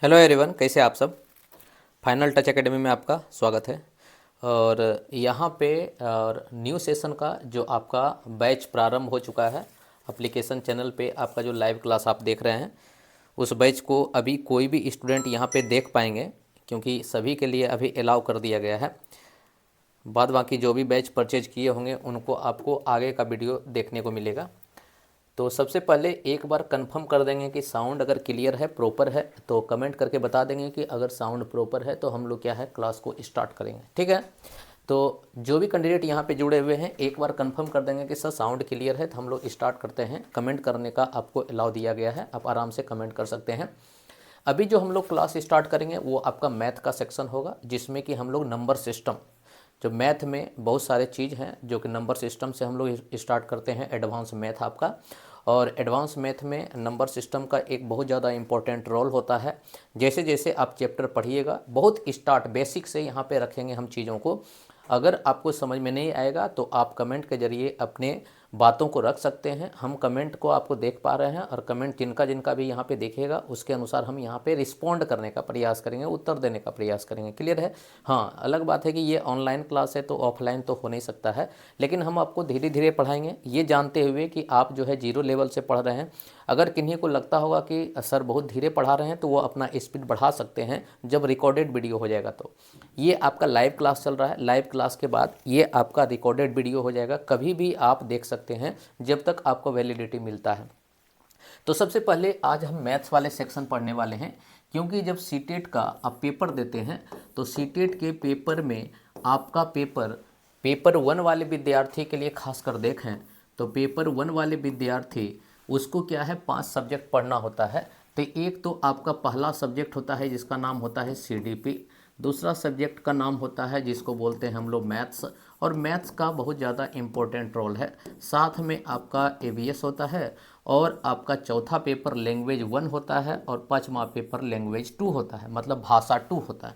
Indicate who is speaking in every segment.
Speaker 1: Hello everyone, कैसे आप सब। फाइनल टच एकेडमी में आपका स्वागत है। और यहाँ पे और न्यू सेशन का जो आपका बैच प्रारंभ हो चुका है। एप्लीकेशन चैनल पे आपका जो लाइव क्लास आप देख रहे हैं, उस बैच को अभी कोई भी स्टूडेंट यहाँ पे देख पाएंगे, क्योंकि सभी के लिए अभी अलाउ कर दिया गया है। बाद बाकी जो भी बैच परचेज किए होंगे उनको आपको आगे का वीडियो देखने को मिलेगा। तो सबसे पहले एक बार कंफर्म कर देंगे कि साउंड अगर क्लियर है, प्रॉपर है, तो कमेंट करके बता देंगे कि अगर साउंड प्रॉपर है तो हम लोग क्या है क्लास को स्टार्ट करेंगे। ठीक है, तो जो भी कैंडिडेट यहाँ पे जुड़े हुए हैं एक बार कंफर्म कर देंगे कि सर साउंड क्लियर है, तो हम लोग स्टार्ट करते हैं। कमेंट करने का आपको अलाउ दिया गया है, आप आराम से कमेंट कर सकते हैं। अभी जो हम लोग क्लास स्टार्ट करेंगे वो आपका मैथ का सेक्शन होगा, जिसमें कि हम लोग नंबर सिस्टम, जो मैथ में बहुत सारे चीज़ हैं जो कि नंबर सिस्टम से हम लोग स्टार्ट करते हैं। एडवांस मैथ आपका, और एडवांस मैथ में नंबर सिस्टम का एक बहुत ज़्यादा इंपॉर्टेंट रोल होता है। जैसे जैसे आप चैप्टर पढ़िएगा, बहुत स्टार्ट बेसिक से यहाँ पे रखेंगे हम चीज़ों को। अगर आपको समझ में नहीं आएगा तो आप कमेंट के ज़रिए अपने बातों को रख सकते हैं। हम कमेंट को आपको देख पा रहे हैं, और कमेंट जिनका जिनका भी यहाँ पे देखेगा उसके अनुसार हम यहाँ पे रिस्पॉन्ड करने का प्रयास करेंगे, उत्तर देने का प्रयास करेंगे। क्लियर है। हाँ, अलग बात है कि ये ऑनलाइन क्लास है तो ऑफलाइन तो हो नहीं सकता है, लेकिन हम आपको धीरे धीरे पढ़ाएंगे, ये जानते हुए कि आप जो है जीरो लेवल से पढ़ रहे हैं। अगर किन्हीं को लगता होगा कि सर बहुत धीरे पढ़ा रहे हैं, तो वो अपना स्पीड बढ़ा सकते हैं जब रिकॉर्डेड वीडियो हो जाएगा। तो ये आपका लाइव क्लास चल रहा है, लाइव क्लास के बाद ये आपका रिकॉर्डेड वीडियो हो जाएगा, कभी भी आप देख सकते हैं जब तक आपको वैलिडिटी मिलता है। तो सबसे पहले आज हम मैथ्स वाले सेक्शन पढ़ने वाले हैं, क्योंकि जब सीटेट का आप पेपर देते हैं तो सीटेट के पेपर में आपका पेपर 1 वाले विद्यार्थी के लिए खासकर देखें तो पेपर 1 वाले विद्यार्थी उसको क्या है 5 सब्जेक्ट पढ़ना होता है। तो एक तो आपका पहला सब्जेक्ट होता है जिसका नाम होता है सीडीपी, दूसरा सब्जेक्ट का नाम होता है जिसको बोलते हैं हम लोग मैथ्स, और मैथ्स का बहुत ज़्यादा इम्पोर्टेंट रोल है। साथ में आपका एवीएस होता है, और आपका चौथा पेपर लैंग्वेज 1 होता है, और पांचवा पेपर लैंग्वेज 2 होता है, मतलब भाषा 2 होता है।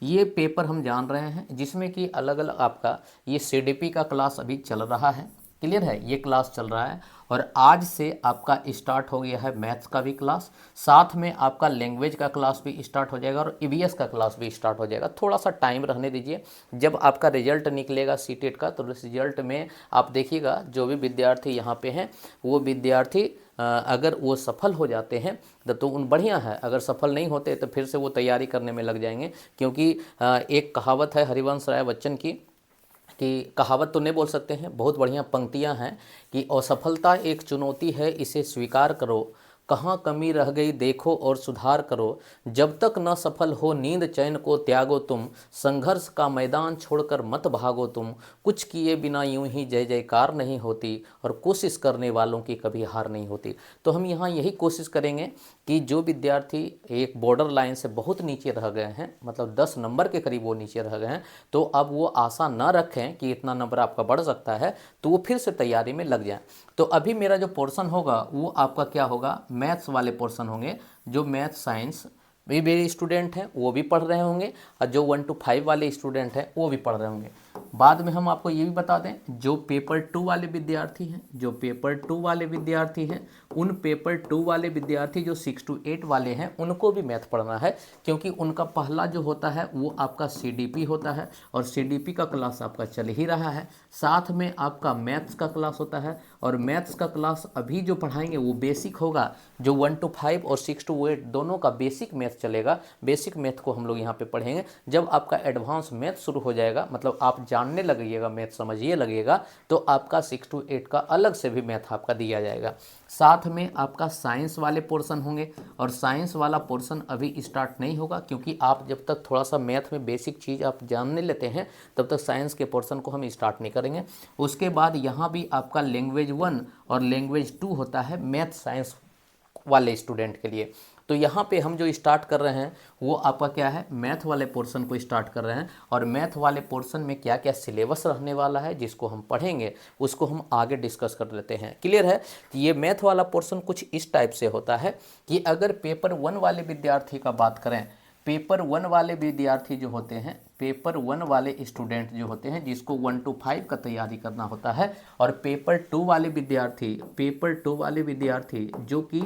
Speaker 1: ये पेपर हम जान रहे हैं, जिसमें कि अलग अलग आपका ये सीडीपी का क्लास अभी चल रहा है। क्लियर है, ये क्लास चल रहा है, और आज से आपका स्टार्ट हो गया है मैथ्स का भी क्लास, साथ में आपका लैंग्वेज का क्लास भी स्टार्ट हो जाएगा, और ईवीएस का क्लास भी स्टार्ट हो जाएगा। थोड़ा सा टाइम रहने दीजिए, जब आपका रिजल्ट निकलेगा सीटेट का तो रिजल्ट में आप देखिएगा जो भी विद्यार्थी यहाँ पे हैं वो विद्यार्थी अगर वो सफल हो जाते हैं तो उन बढ़िया है, अगर सफल नहीं होते तो फिर से वो तैयारी करने में लग जाएंगे। क्योंकि एक कहावत है हरिवंश राय बच्चन की, कि कहावत तो नहीं बोल सकते हैं, बहुत बढ़िया पंक्तियां हैं कि असफलता एक चुनौती है, इसे स्वीकार करो, कहाँ कमी रह गई देखो और सुधार करो, जब तक न सफल हो नींद चैन को त्यागो तुम, संघर्ष का मैदान छोड़कर मत भागो तुम, कुछ किए बिना यूं ही जय जयकार नहीं होती, और कोशिश करने वालों की कभी हार नहीं होती। तो हम यहाँ यही कोशिश करेंगे कि जो विद्यार्थी एक बॉर्डर लाइन से बहुत नीचे रह गए हैं, मतलब 10 नंबर के करीब वो नीचे रह गए हैं, तो अब वो आशा ना रखें कि इतना नंबर आपका बढ़ सकता है, तो वो फिर से तैयारी में लग जाएं। तो अभी मेरा जो पोर्शन होगा वो आपका क्या होगा, मैथ्स वाले पोर्शन होंगे। जो मैथ साइंस भी मेरे स्टूडेंट हैं वो भी पढ़ रहे होंगे, और जो 1 to 5 वाले स्टूडेंट हैं वो भी पढ़ रहे होंगे। बाद में हम आपको ये भी बता दें, जो पेपर 2 वाले विद्यार्थी हैं, जो पेपर 2 वाले विद्यार्थी हैं, उन पेपर 2 वाले विद्यार्थी जो 6 to 8 वाले हैं उनको भी मैथ पढ़ना है, क्योंकि उनका पहला जो होता है वो आपका सीडीपी होता है, और सीडीपी का क्लास आपका चल ही रहा है। साथ में आपका मैथ्स का क्लास होता है, और मैथ्स का क्लास अभी जो पढ़ाएंगे वो बेसिक होगा। जो 1 to 5 और 6 to 8 दोनों का बेसिक मैथ चलेगा, बेसिक मैथ को हम लोग यहाँ पे पढ़ेंगे। जब आपका एडवांस मैथ शुरू हो जाएगा, मतलब आप जानने लगिएगा, मैथ समझिए लगिएगा, तो आपका 6 to 8 का अलग से भी मैथ आपका दिया जाएगा। साथ में आपका साइंस वाले पोर्शन होंगे, और साइंस वाला पोर्शन अभी स्टार्ट नहीं होगा, क्योंकि आप जब तक थोड़ा सा मैथ में बेसिक चीज़ आप जानने लेते हैं तब तक साइंस के पोर्शन को हम स्टार्ट नहीं करेंगे। उसके बाद यहाँ भी आपका लैंग्वेज 1 और लैंग्वेज 2 होता है मैथ साइंस वाले स्टूडेंट के लिए। तो यहाँ पे हम जो स्टार्ट कर रहे हैं वो आपका क्या है, मैथ वाले पोर्शन को स्टार्ट कर रहे हैं, और मैथ वाले पोर्शन में क्या क्या सिलेबस रहने वाला है जिसको हम पढ़ेंगे उसको हम आगे डिस्कस कर लेते हैं। क्लियर है। ये मैथ वाला पोर्शन कुछ इस टाइप से होता है कि अगर पेपर 1 वाले विद्यार्थी का बात करें, पेपर 1 वाले विद्यार्थी जो होते हैं, पेपर 1 वाले स्टूडेंट जो होते हैं जिसको 1 to 5 का तैयारी करना होता है, और पेपर 2 वाले विद्यार्थी जो कि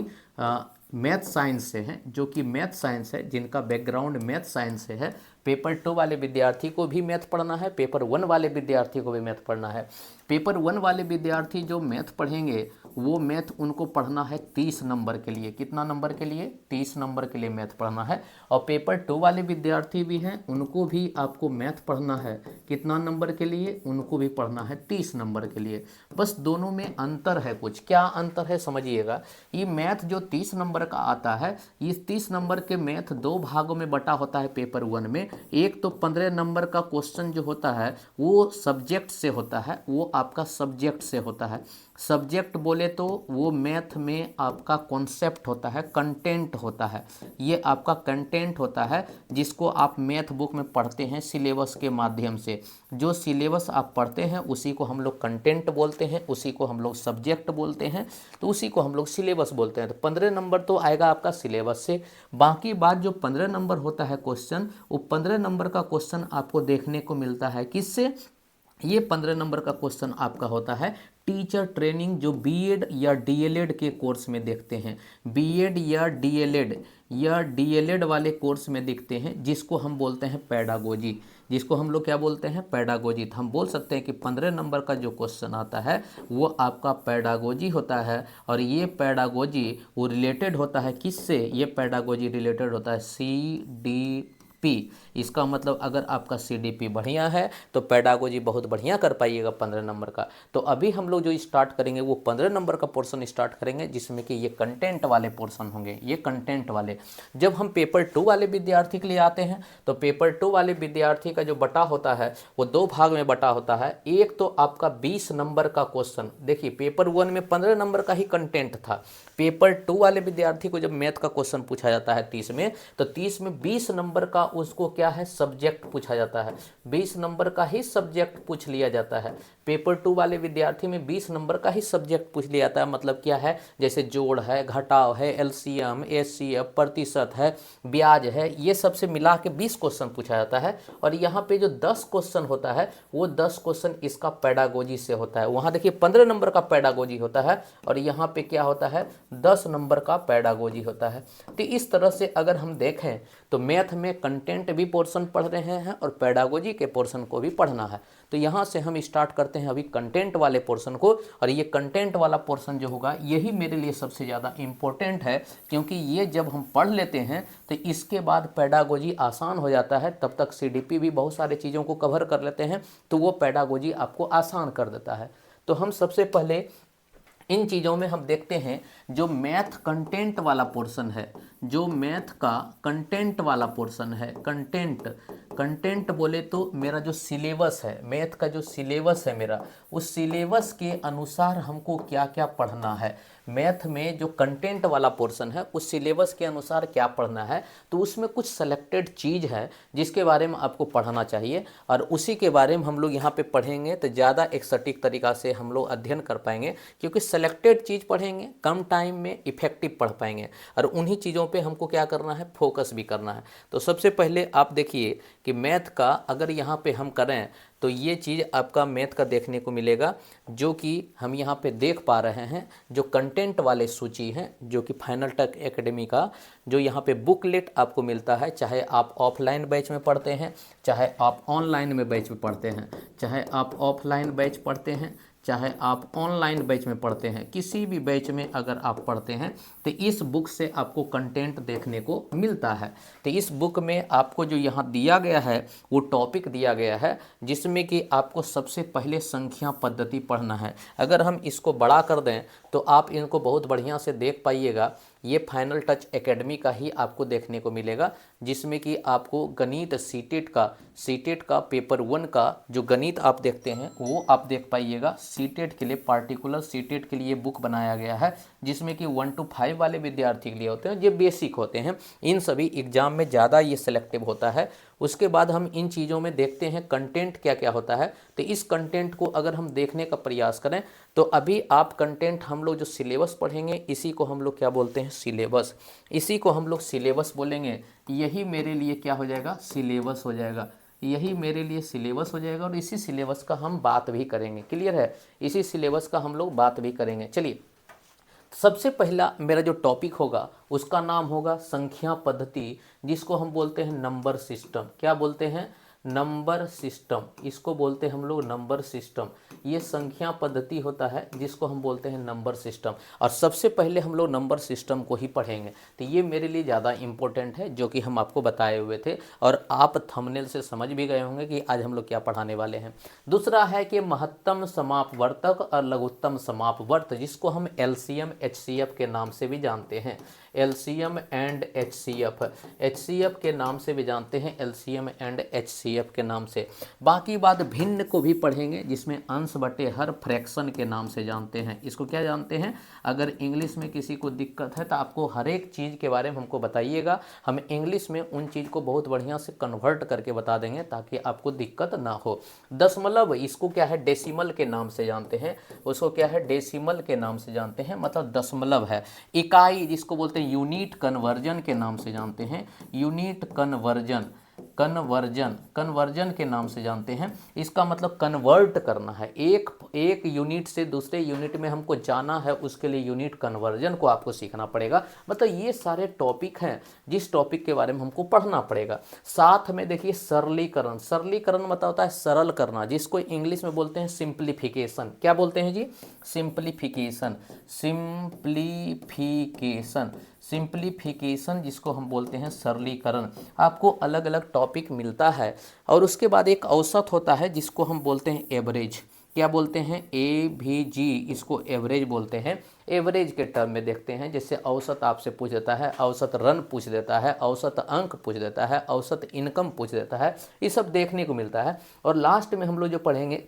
Speaker 1: मैथ साइंस से हैं, जो कि मैथ साइंस है, जिनका बैकग्राउंड मैथ साइंस से है, पेपर 2 वाले विद्यार्थी को भी मैथ पढ़ना है, पेपर 1 वाले विद्यार्थी को भी मैथ पढ़ना है। पेपर 1 वाले विद्यार्थी जो मैथ पढ़ेंगे वो मैथ उनको पढ़ना है 30 नंबर के लिए। कितना नंबर के लिए? 30 नंबर के लिए मैथ पढ़ना है। और पेपर 2 वाले विद्यार्थी भी हैं, उनको भी आपको मैथ पढ़ना है। कितना नंबर के लिए? उनको भी पढ़ना है 30 नंबर के लिए। बस दोनों में अंतर है कुछ। क्या अंतर है समझिएगा। ये मैथ जो 30 नंबर का आता है, इस 30 नंबर के मैथ 2 भागों में बटा होता है पेपर 1 में। एक तो 15 नंबर का क्वेश्चन जो होता है वो सब्जेक्ट से होता है, वो आपका सब्जेक्ट से होता है। सब्जेक्ट बोले तो वो मैथ में आपका कॉन्सेप्ट होता है, कंटेंट होता है। ये आपका कंटेंट होता है जिसको आप मैथ बुक में पढ़ते हैं सिलेबस के माध्यम से। जो सिलेबस आप पढ़ते हैं उसी को हम लोग कंटेंट बोलते हैं, उसी को हम लोग सब्जेक्ट बोलते हैं, तो उसी को हम लोग सिलेबस बोलते हैं। तो 15 नंबर तो आएगा आपका सिलेबस से। बाकी बात जो 15 नंबर होता है क्वेश्चन, वो 15 नंबर का क्वेश्चन आपको देखने को मिलता है किससे? ये 15 नंबर का क्वेश्चन आपका होता है टीचर ट्रेनिंग, जो बीएड या डीएलएड के कोर्स में देखते हैं। बीएड या डीएलएड वाले कोर्स में देखते हैं, जिसको हम बोलते हैं पेडागोजी। जिसको हम लोग क्या बोलते हैं? पेडागोजी। तो हम बोल सकते हैं कि 15 नंबर का जो क्वेश्चन आता है वो आपका पेडागोजी होता है। और ये पेडागोजी वो रिलेटेड होता है किससे? ये पेडागोजी रिलेटेड होता है CDP। इसका मतलब अगर आपका CDP बढ़िया है तो पेडागोजी बहुत बढ़िया कर पाइएगा 15 नंबर का। तो अभी हम लोग जो स्टार्ट करेंगे वो 15 नंबर का पोर्शन स्टार्ट करेंगे, जिसमें कि ये कंटेंट वाले पोर्शन होंगे। ये कंटेंट वाले जब हम पेपर 2 वाले विद्यार्थी के लिए आते हैं तो पेपर 2 वाले विद्यार्थी का जो बटा होता है वो 2 भाग में बटा होता है। एक तो आपका 20 नंबर का क्वेश्चन। देखिए पेपर 1 में 15 नंबर का ही कंटेंट था। पेपर 2 वाले विद्यार्थी को जब मैथ का क्वेश्चन पूछा जाता है 30 में, तो 30 में 20 नंबर का उसको क्या है? सब्जेक्ट पूछा जाता है। 20 नंबर का ही सब्जेक्ट पूछ लिया जाता है। पेपर 2 वाले विद्यार्थी में 20 नंबर का ही सब्जेक्ट पूछ लिया जाता है। मतलब क्या है? जैसे जोड़ है, घटाव है, एलसीएम, एचसीएफ, प्रतिशत है, ब्याज है, ये सबसे मिला के 20 क्वेश्चन पूछा जाता है। और यहाँ पे जो 10 क्वेश्चन होता है वो 10 क्वेश्चन इसका पेडागोजी से होता है। वहाँ देखिए 15 नंबर का पेडागोजी होता है और यहाँ पे क्या होता है? 10 नंबर का पेडागोजी होता है। तो इस तरह से अगर हम देखें तो मैथ में कंटेंट भी पोर्शन पढ़ रहे हैं और पेडागोजी के पोर्शन को भी पढ़ना है। तो यहाँ से हम स्टार्ट करते हैं अभी कंटेंट वाले पोर्शन को। और ये कंटेंट वाला पोर्शन जो होगा यही मेरे लिए सबसे ज़्यादा इम्पोर्टेंट है, क्योंकि ये जब हम पढ़ लेते हैं तो इसके बाद पेडागोजी आसान हो जाता है। तब तक CDP भी बहुत सारे चीज़ों को कवर कर लेते हैं, तो वो पेडागोजी आपको आसान कर देता है। तो हम सबसे पहले इन चीज़ों में हम देखते हैं जो मैथ कंटेंट वाला पोर्शन है। जो मैथ का कंटेंट वाला पोर्शन है, कंटेंट बोले तो मेरा जो सिलेबस है, मैथ का जो सिलेबस है मेरा, उस सिलेबस के अनुसार हमको क्या क्या पढ़ना है। मैथ में जो कंटेंट वाला पोर्शन है उस सिलेबस के अनुसार क्या पढ़ना है, तो उसमें कुछ सेलेक्टेड चीज़ है जिसके बारे में आपको पढ़ना चाहिए। और उसी के बारे में हम लोग यहाँ पे पढ़ेंगे तो ज़्यादा एक सटीक तरीक़ा से हम लोग अध्ययन कर पाएंगे, क्योंकि सेलेक्टेड चीज़ पढ़ेंगे, कम टाइम में इफेक्टिव पढ़ पाएंगे। और उन्हीं चीज़ों पे हमको क्या करना है? फोकस भी करना है। तो सबसे पहले आप देखिए कि मैथ का अगर यहाँ पे हम करें तो ये चीज़ आपका मैथ का देखने को मिलेगा, जो कि हम यहाँ पे देख पा रहे हैं। जो कंटेंट वाले सूची हैं, जो कि फाइनल टच एकेडमी का जो यहाँ पे बुकलेट आपको मिलता है, चाहे आप ऑफलाइन बैच में पढ़ते हैं, चाहे आप ऑनलाइन में बैच में पढ़ते हैं, चाहे आप ऑफलाइन बैच पढ़ते हैं, चाहे आप ऑनलाइन बैच में पढ़ते हैं, किसी भी बैच में अगर आप पढ़ते हैं तो इस बुक से आपको कंटेंट देखने को मिलता है। तो इस बुक में आपको जो यहाँ दिया गया है वो टॉपिक दिया गया है, जिसमें कि आपको सबसे पहले संख्या पद्धति पढ़ना है। अगर हम इसको बड़ा कर दें तो आप इनको बहुत बढ़िया से देख पाइएगा। ये फाइनल टच एकेडमी का ही आपको देखने को मिलेगा, जिसमें कि आपको गणित सीटेट का पेपर 1 का जो गणित आप देखते हैं वो आप देख पाइएगा। सीटेट के लिए, पार्टिकुलर सीटेट के लिए बुक बनाया गया है, जिसमें कि 1 to 5 वाले विद्यार्थी के लिए होते हैं, ये बेसिक होते हैं। इन सभी एग्जाम में ज़्यादा ये सिलेक्टिव होता है। उसके बाद हम इन चीज़ों में देखते हैं कंटेंट क्या क्या होता है। तो इस कंटेंट को अगर हम देखने का प्रयास करें तो अभी आप कंटेंट हम लोग जो सिलेबस पढ़ेंगे इसी को हम लोग क्या बोलते हैं? सिलेबस। इसी को हम लोग सिलेबस बोलेंगे। यही मेरे लिए क्या हो जाएगा? सिलेबस हो जाएगा। यही मेरे लिए सिलेबस हो जाएगा और इसी सिलेबस का हम बात भी करेंगे। क्लियर है? इसी सिलेबस का हम लोग बात भी करेंगे। चलिए सबसे पहला मेरा जो टॉपिक होगा उसका नाम होगा संख्या पद्धति, जिसको हम बोलते हैं नंबर सिस्टम। क्या बोलते हैं? Number system. इसको बोलते हैं हम लोग नंबर सिस्टम। ये संख्या पद्धति होता है जिसको हम बोलते हैं नंबर सिस्टम। और सबसे पहले हम लोग नंबर सिस्टम को ही पढ़ेंगे, तो ये मेरे लिए ज़्यादा इम्पोर्टेंट है, जो कि हम आपको बताए हुए थे और आप थंबनेल से समझ भी गए होंगे कि आज हम लोग क्या पढ़ाने वाले हैं। दूसरा है कि महत्तम समापवर्तक और लघुत्तम समापवर्त, जिसको हम एलसीएम एचसीएफ के नाम से भी जानते हैं। एलसीएम एंड एचसीएफ, एचसीएफ के नाम से भी जानते हैं, एलसीएम एंड एचसीएफ के नाम से। बाकी बात भिन्न को भी पढ़ेंगे, जिसमें अंश बटे हर फ्रैक्शन के नाम से जानते हैं। इसको क्या जानते हैं? अगर इंग्लिश में किसी को दिक्कत है तो आपको हर एक चीज़ के बारे में हमको बताइएगा, हम इंग्लिश में उन चीज़ को बहुत बढ़िया से कन्वर्ट करके बता देंगे ताकि आपको दिक्कत ना हो। दशमलव, इसको क्या है? डेसिमल के नाम से जानते हैं। उसको क्या है? डेसिमल के नाम से जानते हैं, मतलब दशमलव है। इकाई, जिसको बोलते हैं यूनिट कन्वर्जन के नाम से जानते हैं। यूनिट कन्वर्जन, कन्वर्जन, कन्वर्जन के नाम से जानते हैं। इसका मतलब कन्वर्ट करना है, एक यूनिट से दूसरे यूनिट में हमको जाना है, उसके लिए यूनिट कन्वर्जन को आपको सीखना पड़ेगा। मतलब ये सारे टॉपिक हैं जिस टॉपिक के बारे में हमको पढ़ना पड़ेगा। साथ में देखिए सरलीकरण, सरलीकरण मतलब होता है सरल करना, जिसको इंग्लिश में बोलते हैं सिंप्लीफिकेशन। क्या बोलते हैं जी? सिंप्लीफिकेशन, सिंप्लीफिकेशन, सिंप्लीफिकेशन, जिसको हम बोलते हैं सरलीकरण। आपको अलग अलग टॉपिक मिलता है और उसके बाद एक औसत होता है जिसको हम बोलते हैं एवरेज। क्या बोलते हैं? AVG, इसको एवरेज बोलते हैं। एवरेज के टर्म में देखते हैं, जैसे औसत आपसे पूछ देता है, औसत रन पूछ देता है, औसत अंक पूछ देता है, औसत इनकम पूछ देता है, ये सब देखने को मिलता है। और लास्ट में हम लोग जो पढ़ेंगे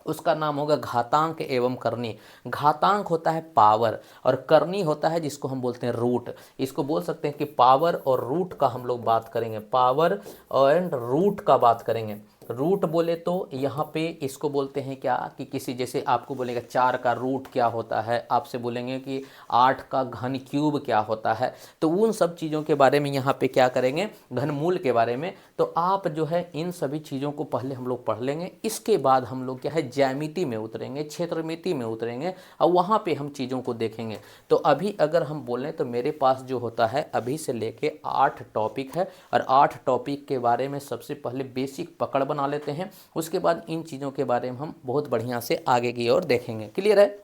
Speaker 1: उसका नाम होगा घातांक एवं करनी। घातांक होता है पावर और करनी होता है जिसको हम बोलते हैं रूट। इसको बोल सकते हैं कि पावर और रूट का हम लोग बात करेंगे, पावर एंड रूट का बात करेंगे। रूट बोले तो यहाँ पे इसको बोलते हैं क्या कि किसी, जैसे आपको बोलेगा 4 का रूट क्या होता है, आपसे बोलेंगे कि 8 का घन क्यूब क्या होता है, तो उन सब चीज़ों के बारे में यहाँ पे क्या करेंगे, घनमूल के बारे में। तो आप जो है इन सभी चीज़ों को पहले हम लोग पढ़ लेंगे, इसके बाद हम लोग क्या है ज्यामिति में उतरेंगे, क्षेत्रमिति में उतरेंगे और वहाँ पे हम चीज़ों को देखेंगे। तो अभी अगर हम बोलें तो मेरे पास जो होता है अभी से लेके 8 टॉपिक है और 8 टॉपिक के बारे में सबसे पहले बेसिक पकड़ बना लेते हैं, उसके बाद इन चीज़ों के बारे में हम बहुत बढ़िया से आगे की ओर देखेंगे। क्लियर है?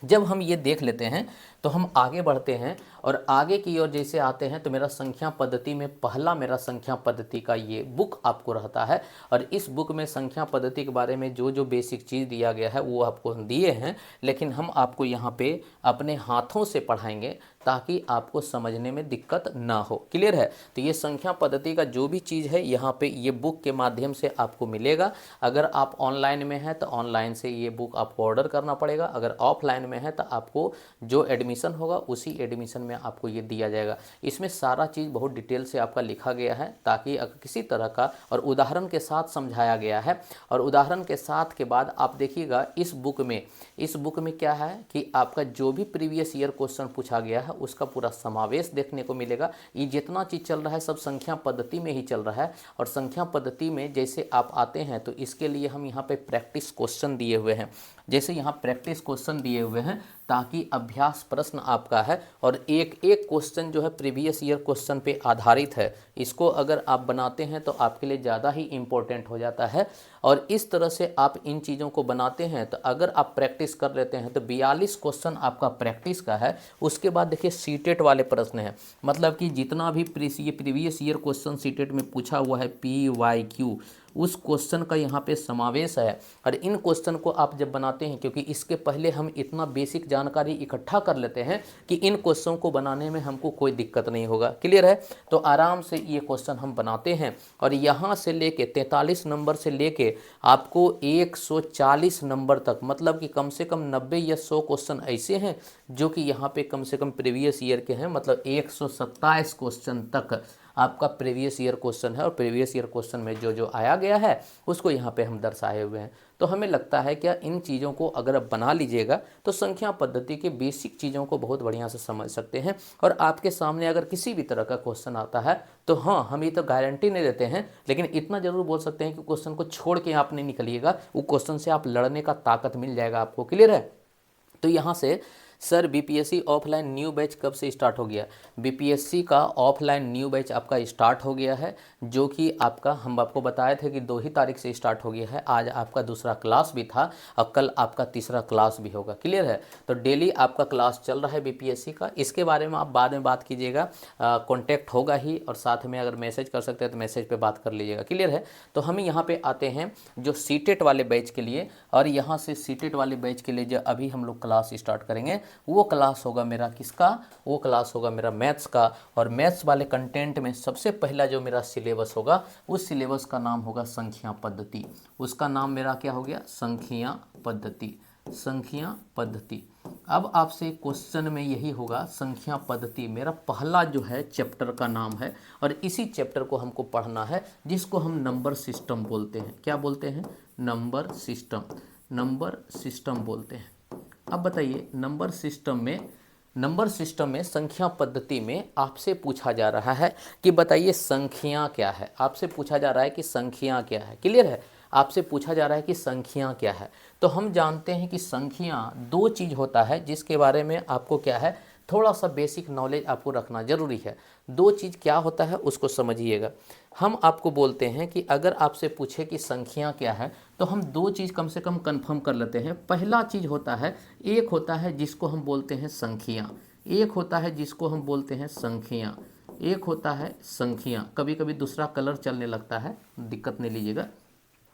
Speaker 1: जब हम ये देख लेते हैं तो हम आगे बढ़ते हैं और आगे की ओर जैसे आते हैं तो मेरा संख्या पद्धति में पहला मेरा संख्या पद्धति का ये बुक आपको रहता है और इस बुक में संख्या पद्धति के बारे में जो जो बेसिक चीज़ दिया गया है वो आपको दिए हैं, लेकिन हम आपको यहाँ पे अपने हाथों से पढ़ाएंगे ताकि आपको समझने में दिक्कत ना हो। क्लियर है? तो ये संख्या पद्धति का जो भी चीज़ है यहाँ पे ये बुक के माध्यम से आपको मिलेगा। अगर आप ऑनलाइन में हैं तो ऑनलाइन से ये बुक आपको ऑर्डर करना पड़ेगा, अगर ऑफलाइन में है तो आपको जो एडमिशन होगा उसी एडमिशन में आपको ये दिया जाएगा। इसमें सारा चीज़ बहुत डिटेल से आपका लिखा गया है ताकि अगर किसी तरह का, और उदाहरण के साथ समझाया गया है। और उदाहरण के साथ के बाद आप देखिएगा इस बुक में क्या है कि आपका जो भी प्रीवियस ईयर क्वेश्चन पूछा गया है उसका पूरा समावेश देखने को मिलेगा। ये जितना चीज़ चल रहा है सब संख्या पद्धति में ही चल रहा है और संख्या पद्धति में जैसे आप आते हैं तो इसके लिए हम यहाँ पे प्रैक्टिस क्वेश्चन दिए हुए हैं। जैसे यहाँ प्रैक्टिस क्वेश्चन दिए हुए हैं ताकि अभ्यास प्रश्न आपका है और एक एक क्वेश्चन जो है प्रीवियस ईयर क्वेश्चन पे आधारित है। इसको अगर आप बनाते हैं तो आपके लिए ज़्यादा ही इम्पोर्टेंट हो जाता है और इस तरह से आप इन चीज़ों को बनाते हैं तो अगर आप प्रैक्टिस कर लेते हैं तो 42 क्वेश्चन आपका प्रैक्टिस का है। उसके बाद देखिए सीटेट वाले प्रश्न हैं, मतलब कि जितना भी प्रीवियस ईयर क्वेश्चन सीटेट में पूछा हुआ है PYQ उस क्वेश्चन का यहाँ पे समावेश है। और इन क्वेश्चन को आप जब बनाते हैं, क्योंकि इसके पहले हम इतना बेसिक जानकारी इकट्ठा कर लेते हैं कि इन क्वेश्चन को बनाने में हमको कोई दिक्कत नहीं होगा। क्लियर है? तो आराम से ये क्वेश्चन हम बनाते हैं और यहाँ से लेके 43 नंबर से लेके आपको 140 नंबर तक, मतलब कि कम से कम 90 या 100 क्वेश्चन ऐसे हैं जो कि यहाँ पे कम से कम प्रीवियस ईयर के हैं, मतलब 127 क्वेश्चन तक आपका प्रीवियस ईयर क्वेश्चन है और प्रीवियस ईयर क्वेश्चन में जो जो आया गया है उसको यहाँ पे हम दर्शाए हुए हैं। तो हमें लगता है कि इन चीज़ों को अगर आप बना लीजिएगा तो संख्या पद्धति के बेसिक चीज़ों को बहुत बढ़िया से समझ सकते हैं। और आपके सामने अगर किसी भी तरह का क्वेश्चन आता है तो हाँ, हम ये तो गारंटी नहीं देते हैं, लेकिन इतना ज़रूर बोल सकते हैं कि क्वेश्चन को छोड़ के आप नहीं निकलिएगा, वो क्वेश्चन से आप लड़ने का ताकत मिल जाएगा आपको। क्लियर है? तो यहाँ से sir BPSC offline new batch कब से स्टार्ट हो गया? बीपीएससी का ऑफलाइन न्यू बैच आपका स्टार्ट हो गया है, जो कि आपका हम आपको बताए थे कि 2 ही तारीख से स्टार्ट हो गया है। आज आपका दूसरा क्लास भी था और कल आपका तीसरा क्लास भी होगा। क्लियर है? तो डेली आपका क्लास चल रहा है बीपीएससी का। इसके बारे में आप बाद में बात कीजिएगा, कॉन्टैक्ट होगा ही, और साथ में अगर मैसेज कर सकते हैं तो मैसेज पे बात कर लीजिएगा। क्लियर है? तो हम यहाँ पे आते हैं जो सीटेट वाले बैच के लिए, और यहाँ से सीटेट वाले बैच के लिए जो अभी हम लोग क्लास स्टार्ट करेंगे वो क्लास होगा मेरा किसका? वो क्लास होगा मेरा मैथ्स का। और मैथ्स वाले कंटेंट में सबसे पहला जो मेरा सिलेबस होगा उस सिलेबस का नाम होगा संख्या पद्धति। उसका नाम मेरा क्या हो गया? संख्या पद्धति। संख्या पद्धति। अब आपसे क्वेश्चन में यही होगा, संख्या पद्धति मेरा पहला जो है चैप्टर का नाम है, और इसी चैप्टर को हमको पढ़ना है जिसको हम नंबर सिस्टम बोलते हैं। क्या बोलते हैं? Number system. नंबर सिस्टम बोलते हैं। अब बताइए, नंबर सिस्टम में संख्या पद्धति में आपसे पूछा जा रहा है कि बताइए संख्या क्या है। आपसे पूछा जा रहा है कि संख्या क्या है। क्लियर है? आपसे पूछा जा रहा है कि संख्या क्या है। तो हम जानते हैं कि संख्या 2 चीज़ होता है, जिसके बारे में आपको क्या है, थोड़ा सा बेसिक नॉलेज आपको रखना जरूरी है। 2 चीज़ क्या होता है उसको समझिएगा। हम आपको बोलते हैं कि अगर आपसे पूछे कि संख्या क्या है, तो हम 2 चीज़ कम से कम कंफर्म कर लेते हैं। पहला चीज़ होता है, एक होता है जिसको हम बोलते हैं संख्या, एक होता है जिसको हम बोलते हैं संख्या, एक होता है संख्या। कभी कभी दूसरा कलर चलने लगता है, दिक्कत नहीं लीजिएगा।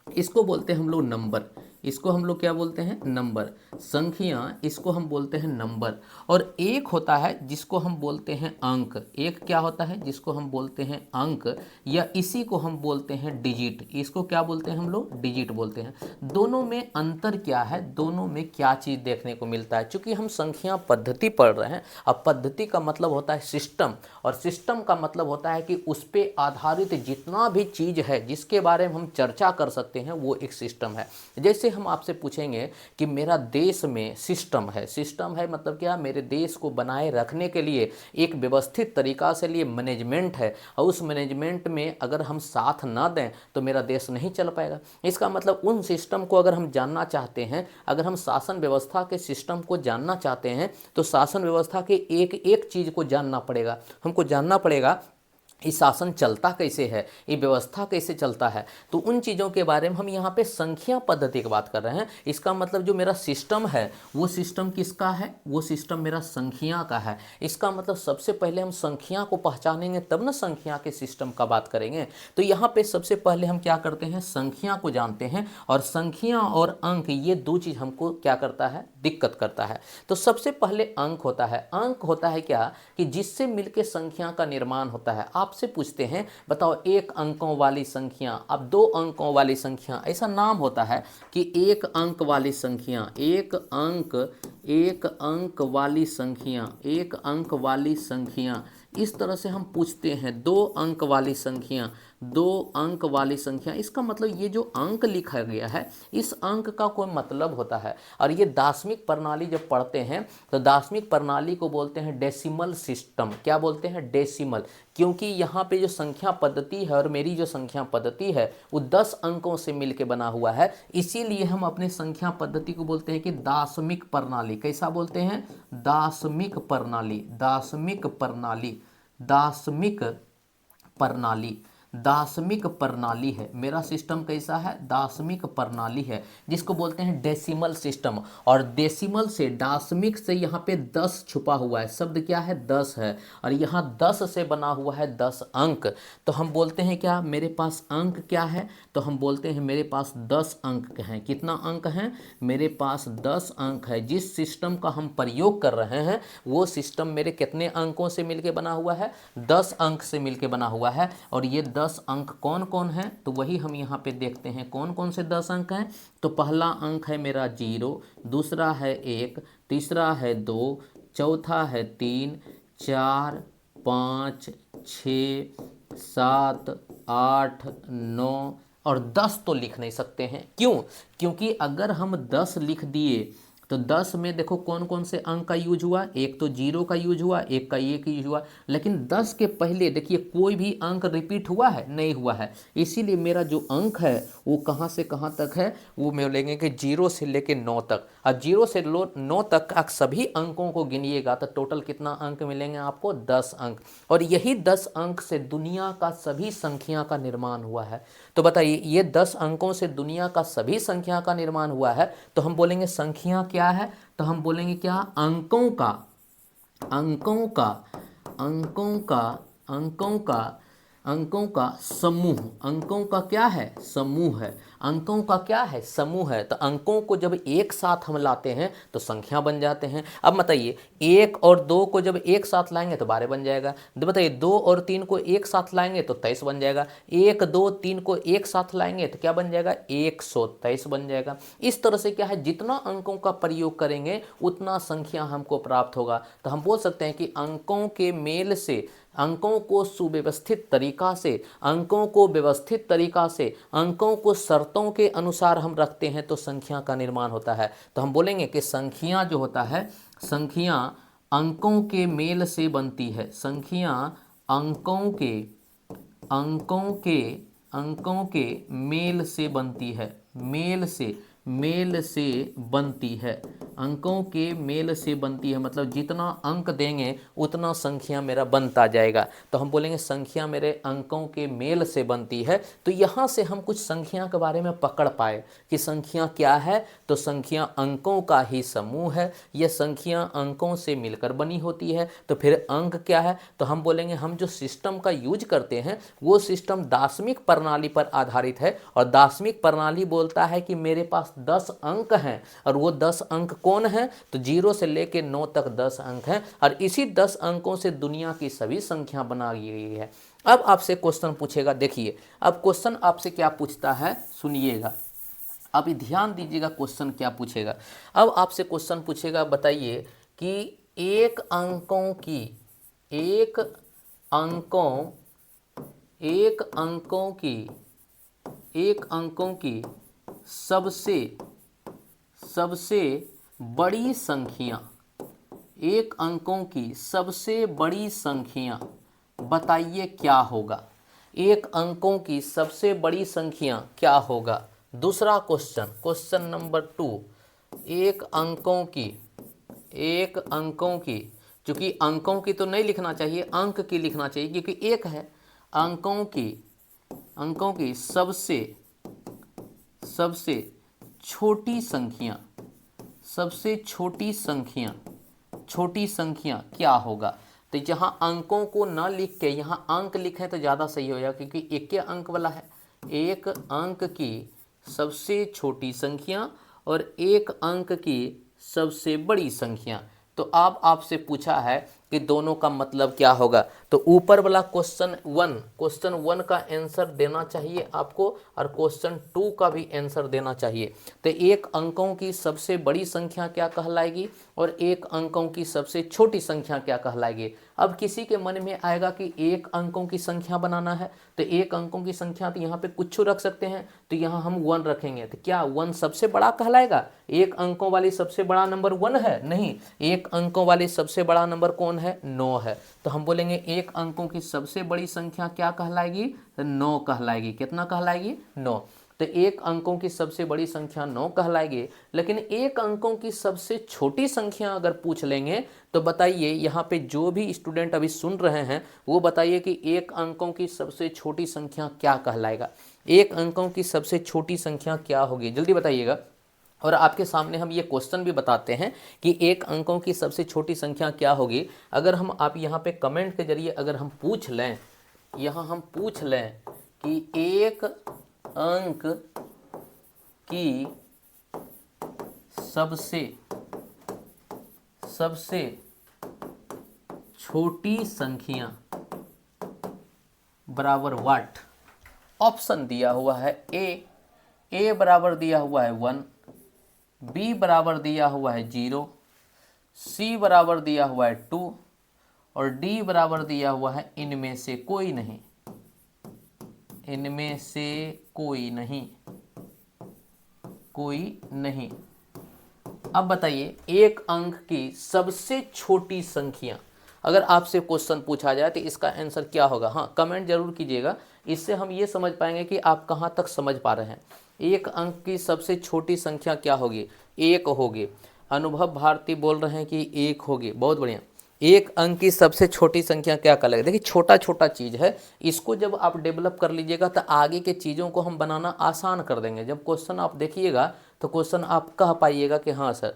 Speaker 1: इसको बोलते हैं हम लोग नंबर। इसको हम लोग क्या बोलते हैं? नंबर। संख्या, इसको हम बोलते हैं नंबर। और एक होता है जिसको हम बोलते हैं अंक। एक क्या होता है? जिसको हम बोलते हैं अंक, या इसी को हम बोलते हैं डिजिट। इसको क्या बोलते हैं हम लोग? डिजिट बोलते हैं। दोनों में अंतर क्या है? दोनों में क्या चीज़ देखने को मिलता है? चूंकि हम संख्या पद्धति पढ़ रहे हैं, अब पद्धति का मतलब होता है सिस्टम, और सिस्टम का मतलब होता है कि उस पर आधारित जितना भी चीज़ है जिसके बारे में हम चर्चा कर सकते हैं वो एक सिस्टम है। जैसे हम आपसे पूछेंगे कि मेरा देश में सिस्टम है। सिस्टम है मतलब क्या? मेरे देश को बनाए रखने के लिए एक व्यवस्थित तरीका से लिए मैनेजमेंट है, और उस मैनेजमेंट में अगर हम साथ ना दें तो मेरा देश नहीं चल पाएगा। इसका मतलब उन सिस्टम को अगर हम जानना चाहते हैं, अगर हम शासन व्यवस्था के सिस्टम को जानना चाहते हैं, तो शासन व्यवस्था के एक एक चीज़ को जानना पड़ेगा। हमको जानना पड़ेगा ये शासन चलता कैसे है, ये व्यवस्था कैसे चलता है। तो उन चीज़ों के बारे में हम यहाँ पे संख्या पद्धति की बात कर रहे हैं। इसका मतलब जो मेरा सिस्टम है वो सिस्टम किसका है? वो सिस्टम मेरा संख्या का है। इसका मतलब सबसे पहले हम संख्या को पहचानेंगे तब ना संख्या के सिस्टम का बात करेंगे। तो यहाँ पे सबसे पहले हम क्या करते हैं? संख्या को जानते हैं, और संख्या और अंक ये 2 चीज़ हमको क्या करता है? दिक्कत करता है। तो सबसे पहले अंक होता है। अंक होता है क्या? कि जिससे मिलके संख्या का निर्माण होता है। आपसे पूछते हैं बताओ 1 अंकों वाली संख्या, अब 2 अंकों वाली संख्या, ऐसा नाम होता है कि 1 अंक वाली संख्या, 1 अंक वाली संख्या, 1 अंक वाली संख्या। इस तरह से हम पूछते हैं 2 अंक वाली संख्या, 2 अंक वाली संख्या। इसका मतलब ये जो अंक लिखा गया है इस अंक का कोई मतलब होता है। और ये दार्शनिक प्रणाली जब पढ़ते हैं तो दार्शनिक प्रणाली को बोलते हैं डेसिमल सिस्टम। क्या बोलते हैं? डेसिमल। क्योंकि यहाँ पे जो संख्या पद्धति है और मेरी जो संख्या पद्धति है वो 10 अंकों से मिलके बना हुआ है, इसीलिए हम अपने संख्या पद्धति को बोलते हैं कि दार्शनिक प्रणाली। कैसा बोलते हैं? दार्शनिक प्रणाली। दार्शनिक प्रणाली। दार्शनिक प्रणाली। दार्शनिक प्रणाली है मेरा सिस्टम। कैसा है? दार्शनिक प्रणाली है, जिसको बोलते हैं डेसिमल सिस्टम। और डेसिमल से, दार्शनिक से यहाँ पे 10 छुपा हुआ है। शब्द क्या है? 10 है। और यहाँ 10 से बना हुआ है 10 अंक। तो हम बोलते हैं क्या? मेरे पास अंक क्या है? तो हम बोलते हैं मेरे पास 10 अंक हैं। कितना अंक हैं? मेरे पास 10 अंक है। जिस सिस्टम का हम प्रयोग कर रहे हैं वो सिस्टम मेरे कितने अंकों से मिलके बना हुआ है? 10 अंक से मिलके बना हुआ है। और ये 10 अंक कौन कौन है? तो वही हम यहाँ पे देखते हैं कौन कौन से 10 अंक हैं। तो पहला अंक है मेरा 0, दूसरा है 1, तीसरा है 2, चौथा है 3, 4, 5, 6, 7, 8, 9 और 10 तो लिख नहीं सकते हैं। क्यों? क्योंकि अगर हम 10 लिख दिए तो 10 में देखो कौन कौन से अंक का यूज हुआ, एक तो 0 का यूज हुआ, एक का 1 यूज हुआ, लेकिन 10 के पहले देखिए कोई भी अंक रिपीट हुआ है, नहीं हुआ है। इसीलिए मेरा जो अंक है वो कहाँ से कहाँ तक है, वो मैं लेंगे कि 0 से लेके 9 तक। अब 0 से 9 तक का सभी अंकों को गिनिएगा तो टोटल कितना अंक मिलेंगे आपको, 10 अंक। और यही 10 अंक से दुनिया का सभी संख्या का निर्माण हुआ है। तो बताइए, ये 10 अंकों से दुनिया का सभी संख्या का निर्माण हुआ है, तो हम बोलेंगे संख्या क्या है, तो हम बोलेंगे क्या, अंकों का अंकों का अंकों का अंकों का अंकों का समूह। अंकों का क्या है, समूह है। अंकों का क्या है, समूह है। तो अंकों को जब एक साथ हम लाते हैं तो संख्या बन जाते हैं। अब बताइए, 1 और 2 को जब एक साथ लाएंगे तो 12 बन जाएगा। तो बताइए 2 और 3 को एक साथ लाएंगे तो 23 बन जाएगा। 1 2 3 को एक साथ लाएंगे तो क्या बन जाएगा, 123 बन जाएगा। इस तरह से क्या है, जितना अंकों का प्रयोग करेंगे उतना संख्या हमको प्राप्त होगा। तो हम बोल सकते हैं कि अंकों के मेल से, अंकों को सुव्यवस्थित तरीका से, अंकों को व्यवस्थित तरीका से, अंकों को शर्तों के अनुसार हम रखते हैं तो संख्या का निर्माण होता है। तो हम बोलेंगे कि संख्या जो होता है, संख्या अंकों के मेल से बनती है। संख्या अंकों के मेल से बनती है। मेल से बनती है। अंकों के मेल से बनती है, मतलब जितना अंक देंगे उतना संख्या मेरा बनता जाएगा। तो हम बोलेंगे संख्या मेरे अंकों के मेल से बनती है। तो यहाँ से हम कुछ संख्या के बारे में पकड़ पाए कि संख्या क्या है। तो संख्या अंकों का ही समूह है। यह संख्या अंकों से मिलकर बनी होती है। तो फिर अंक क्या है, तो हम बोलेंगे हम जो सिस्टम का यूज करते हैं वो सिस्टम दार्शनिक प्रणाली पर आधारित है। और दार्शनिक प्रणाली बोलता है कि मेरे पास 10 अंक हैं, और वो 10 अंक कौन है, तो 0 से लेके 9 तक 10 अंक हैं, और इसी 10 अंकों से दुनिया की सभी संख्या बना गई है। अब आपसे क्वेश्चन पूछेगा, देखिए अब क्वेश्चन आपसे क्या पूछता है, सुनिएगा, अभी ध्यान दीजिएगा क्वेश्चन क्या पूछेगा। अब आपसे क्वेश्चन पूछेगा, बताइए कि एक अंकों की एक अंकों एक अंकों की एक अंकों की सबसे बड़ी संख्या, एक अंकों की सबसे बड़ी संख्या बताइए क्या होगा। एक अंकों की सबसे बड़ी संख्या क्या होगा। दूसरा क्वेश्चन, क्वेश्चन नंबर 2, एक अंकों की, चूंकि अंकों की तो नहीं लिखना चाहिए, अंक की लिखना चाहिए क्योंकि एक है। अंकों की सबसे छोटी संख्या, छोटी संख्या क्या होगा। तो जहां अंकों को ना लिख के यहां अंक लिखें तो ज़्यादा सही होगा, क्योंकि एक के अंक वाला है। एक अंक की सबसे छोटी संख्या और एक अंक की सबसे बड़ी संख्या। तो अब आपसे पूछा है कि दोनों का मतलब क्या होगा। तो ऊपर वाला क्वेश्चन 1 का आंसर देना चाहिए आपको, और क्वेश्चन 2 का भी आंसर देना चाहिए। तो एक अंकों की सबसे बड़ी संख्या क्या कहलाएगी और एक अंकों की सबसे छोटी संख्या क्या कहलाएगी। अब किसी के मन में आएगा कि एक अंकों की संख्या बनाना है, तो एक अंकों की संख्या तो यहाँ पे कुछ रख सकते हैं, तो यहाँ हम 1 रखेंगे। तो क्या 1 सबसे बड़ा कहलाएगा। एक अंकों वाली सबसे बड़ा नंबर 1 है, नहीं, एक अंकों वाली सबसे बड़ा नंबर कौन है, 9 है। तो हम बोलेंगे एक अंकों की सबसे बड़ी संख्या क्या कहलाएगी, 9 कहलाएगी। कितना कहलाएगी, 9। तो एक अंकों की सबसे बड़ी संख्या 9 कहलाएगी। लेकिन एक अंकों की सबसे छोटी संख्या अगर पूछ लेंगे तो बताइए, यहाँ पे जो भी स्टूडेंट अभी सुन रहे हैं वो बताइए कि एक अंकों की सबसे छोटी संख्या क्या कहलाएगा। एक अंकों की सबसे छोटी संख्या क्या होगी, जल्दी बताइएगा। और आपके सामने हम ये क्वेश्चन भी बताते हैं कि एक अंकों की सबसे छोटी संख्या क्या होगी। अगर हम आप यहाँ पे कमेंट के जरिए अगर हम पूछ लें, यहाँ हम पूछ लें कि एक अंक की सबसे छोटी संख्या बराबर व्हाट। ऑप्शन दिया हुआ है ए बराबर दिया हुआ है 1, बी बराबर दिया हुआ है 0, सी बराबर दिया हुआ है 2 और डी बराबर दिया हुआ है इनमें से कोई नहीं। इनमें से कोई नहीं। अब बताइए एक अंक की सबसे छोटी संख्या, अगर आपसे क्वेश्चन पूछा जाए तो इसका आंसर क्या होगा? हाँ, कमेंट जरूर कीजिएगा, इससे हम ये समझ पाएंगे कि आप कहाँ तक समझ पा रहे हैं। एक अंक की सबसे छोटी संख्या क्या होगी? एक होगी। अनुभव भारती बोल रहे हैं कि एक होगी, बहुत बढ़िया। एक अंक की सबसे छोटी संख्या क्या कहलाएगी? देखिए छोटा छोटा चीज़ है, इसको जब आप डेवलप कर लीजिएगा तो आगे के चीज़ों को हम बनाना आसान कर देंगे। जब क्वेश्चन आप देखिएगा तो क्वेश्चन आप कह पाइएगा कि हाँ सर,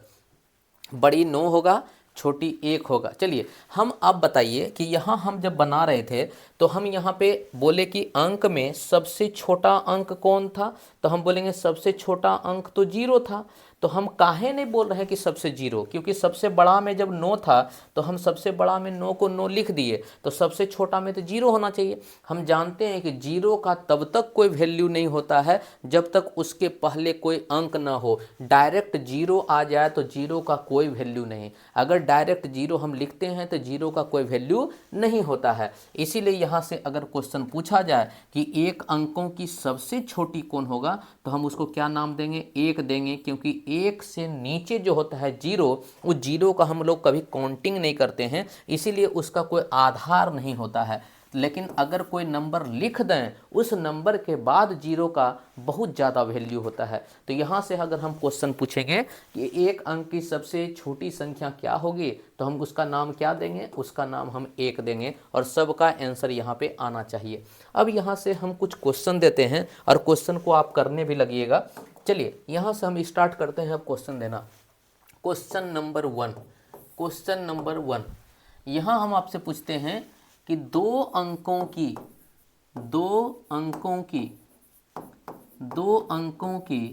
Speaker 1: बड़ी 9 होगा, छोटी 1 होगा। चलिए हम अब बताइए कि यहाँ हम जब बना रहे थे तो हम यहाँ पे बोले कि अंक में सबसे छोटा अंक कौन था, तो हम बोलेंगे सबसे छोटा अंक तो 0 था। तो हम काहे नहीं बोल रहे हैं कि सबसे 0, क्योंकि सबसे बड़ा में जब 9 था तो हम सबसे बड़ा में 9 को 9 लिख दिए, तो सबसे छोटा में तो 0 होना चाहिए। हम जानते हैं कि 0 का तब तक कोई वैल्यू नहीं होता है जब तक उसके पहले कोई अंक ना हो। डायरेक्ट 0 आ जाए तो 0 का कोई वैल्यू नहीं। अगर डायरेक्ट 0 हम लिखते हैं तो 0 का कोई वैल्यू नहीं होता है। इसीलिए यहाँ से अगर क्वेश्चन पूछा जाए कि एक अंकों की सबसे छोटी कौन होगा, तो हम उसको क्या नाम देंगे? 1 देंगे, क्योंकि 1 से नीचे जो होता है 0, उस 0 का हम लोग कभी काउंटिंग नहीं करते हैं, इसीलिए उसका कोई आधार नहीं होता है। लेकिन अगर कोई नंबर लिख दें, उस नंबर के बाद 0 का बहुत ज़्यादा वैल्यू होता है। तो यहाँ से अगर हम क्वेश्चन पूछेंगे कि एक अंक की सबसे छोटी संख्या क्या होगी, तो हम उसका नाम क्या देंगे? उसका नाम हम 1 देंगे, और सबका आंसर यहाँ पे आना चाहिए। अब यहाँ से हम कुछ क्वेश्चन देते हैं और क्वेश्चन को आप करने भी लगिएगा। चलिए यहाँ से हम स्टार्ट करते हैं अब क्वेश्चन देना। क्वेश्चन नंबर 1, क्वेश्चन नंबर 1 यहाँ हम आपसे पूछते हैं कि दो अंकों की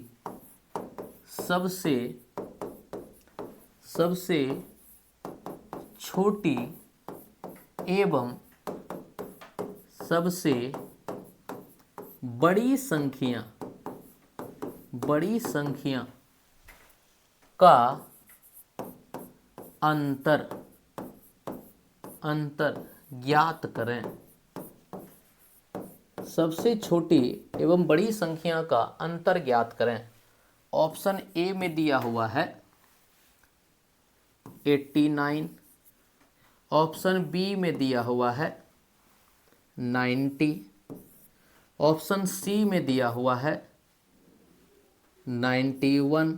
Speaker 1: सबसे छोटी एवं सबसे बड़ी संख्या का अंतर ज्ञात करें। सबसे छोटी एवं बड़ी संख्या का अंतर ज्ञात करें। ऑप्शन ए में दिया हुआ है 89, ऑप्शन बी में दिया हुआ है 90, ऑप्शन सी में दिया हुआ है 91,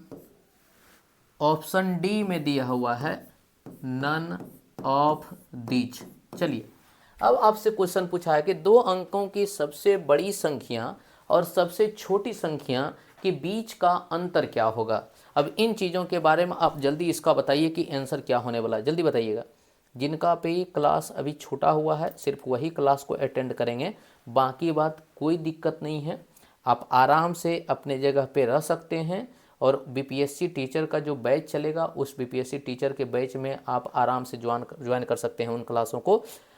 Speaker 1: ऑप्शन डी में दिया हुआ है नन ऑफ दीज। चलिए अब आपसे क्वेश्चन पूछा है कि दो अंकों की सबसे बड़ी संख्या और सबसे छोटी संख्या के बीच का अंतर क्या होगा। अब इन चीज़ों के बारे में आप जल्दी इसका बताइए कि आंसर क्या होने वाला है, जल्दी बताइएगा। जिनका पे क्लास अभी छूटा हुआ है सिर्फ वही क्लास को अटेंड करेंगे, बाकी बात कोई दिक्कत नहीं है। आप आराम से अपने जगह पे रह सकते हैं, और बीपीएससी टीचर का जो बैच चलेगा उस बीपीएससी टीचर के बैच में आप आराम से ज्वाइन कर सकते हैं उन क्लासों को।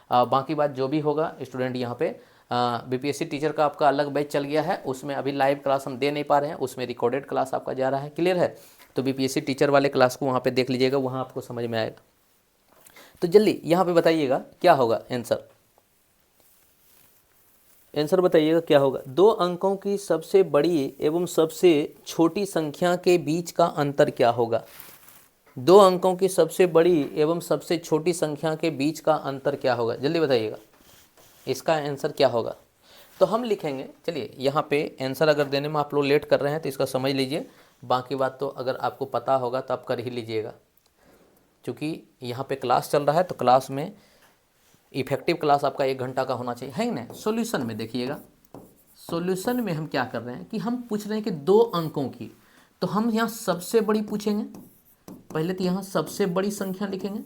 Speaker 1: बाकी बात जो भी होगा स्टूडेंट, यहाँ पे बीपीएससी टीचर का आपका अलग बैच चल गया है, उसमें अभी लाइव क्लास हम दे नहीं पा रहे हैं, उसमें रिकॉर्डेड क्लास आपका जा रहा है। क्लियर है? तो बीपीएससी टीचर वाले क्लास को वहाँ पे देख लीजिएगा, वहाँ आपको समझ में आएगा। तो जल्दी यहाँ पे बताइएगा क्या होगा आंसर बताइएगा क्या होगा। दो अंकों की सबसे बड़ी एवं सबसे छोटी संख्या के बीच का अंतर क्या होगा? दो अंकों की सबसे बड़ी एवं सबसे छोटी संख्या के बीच का अंतर क्या होगा? जल्दी बताइएगा इसका आंसर क्या होगा। तो हम लिखेंगे, चलिए यहाँ पे आंसर अगर देने में आप लोग लेट कर रहे हैं तो इसका समझ लीजिए, बाकी बात तो अगर आपको पता होगा तो आप कर ही लीजिएगा। क्योंकि यहाँ पे क्लास चल रहा है तो क्लास में इफेक्टिव क्लास आपका 1 घंटा का होना चाहिए, है ना। सॉल्यूशन में देखिएगा, सॉल्यूशन में हम क्या कर रहे हैं कि हम पूछ रहे हैं कि दो अंकों की, तो हम यहाँ सबसे बड़ी पूछेंगे। पहले तो यहाँ सबसे बड़ी संख्या लिखेंगे,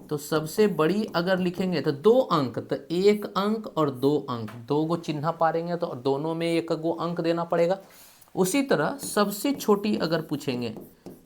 Speaker 1: तो सबसे बड़ी अगर लिखेंगे तो 2 अंक, तो 1 अंक और 2 अंक, 2 गो चिन्ह पारेंगे तो दोनों में 1 गो अंक देना पड़ेगा। उसी तरह सबसे छोटी अगर पूछेंगे,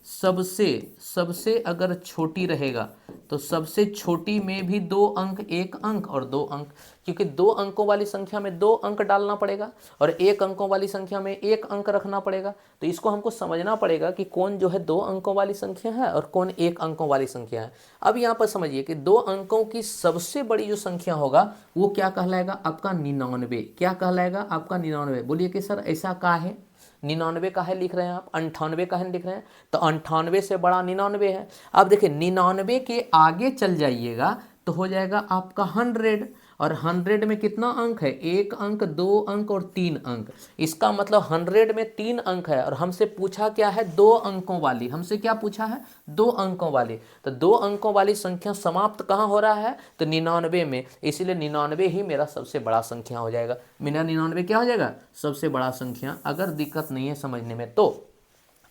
Speaker 1: सबसे अगर छोटी रहेगा तो सबसे छोटी में भी 2 अंक, 1 अंक और 2 अंक, क्योंकि 2 अंकों वाली संख्या में 2 अंक डालना पड़ेगा और 1 अंकों वाली संख्या में 1 अंक रखना पड़ेगा। तो इसको हमको समझना पड़ेगा कि कौन जो है 2 अंकों वाली संख्या है और कौन 1 अंकों वाली संख्या है। अब यहाँ पर समझिए कि 2 अंकों की सबसे बड़ी जो संख्या होगा वो क्या कहलाएगा? आपका 99। क्या कहलाएगा? आपका 99। बोलिए कि सर ऐसा क्या है? 99 का है लिख रहे हैं आप, 98 का है लिख रहे हैं, तो 98 से बड़ा 99 है। अब देखिए 99 के आगे चल जाइएगा तो हो जाएगा आपका 100, और 100 में कितना अंक है, 1 अंक, 2 अंक और 3 अंक। इसका मतलब 100 में 3 अंक है, और हमसे पूछा क्या है, 2 अंकों वाली, हमसे क्या पूछा है, 2 अंकों वाली। तो 2 अंकों वाली संख्या समाप्त कहाँ हो रहा है, तो 99 में, इसलिए 99 ही मेरा सबसे बड़ा संख्या हो जाएगा। मेरा 99 क्या हो जाएगा, सबसे बड़ा संख्या, अगर दिक्कत नहीं है समझने में तो।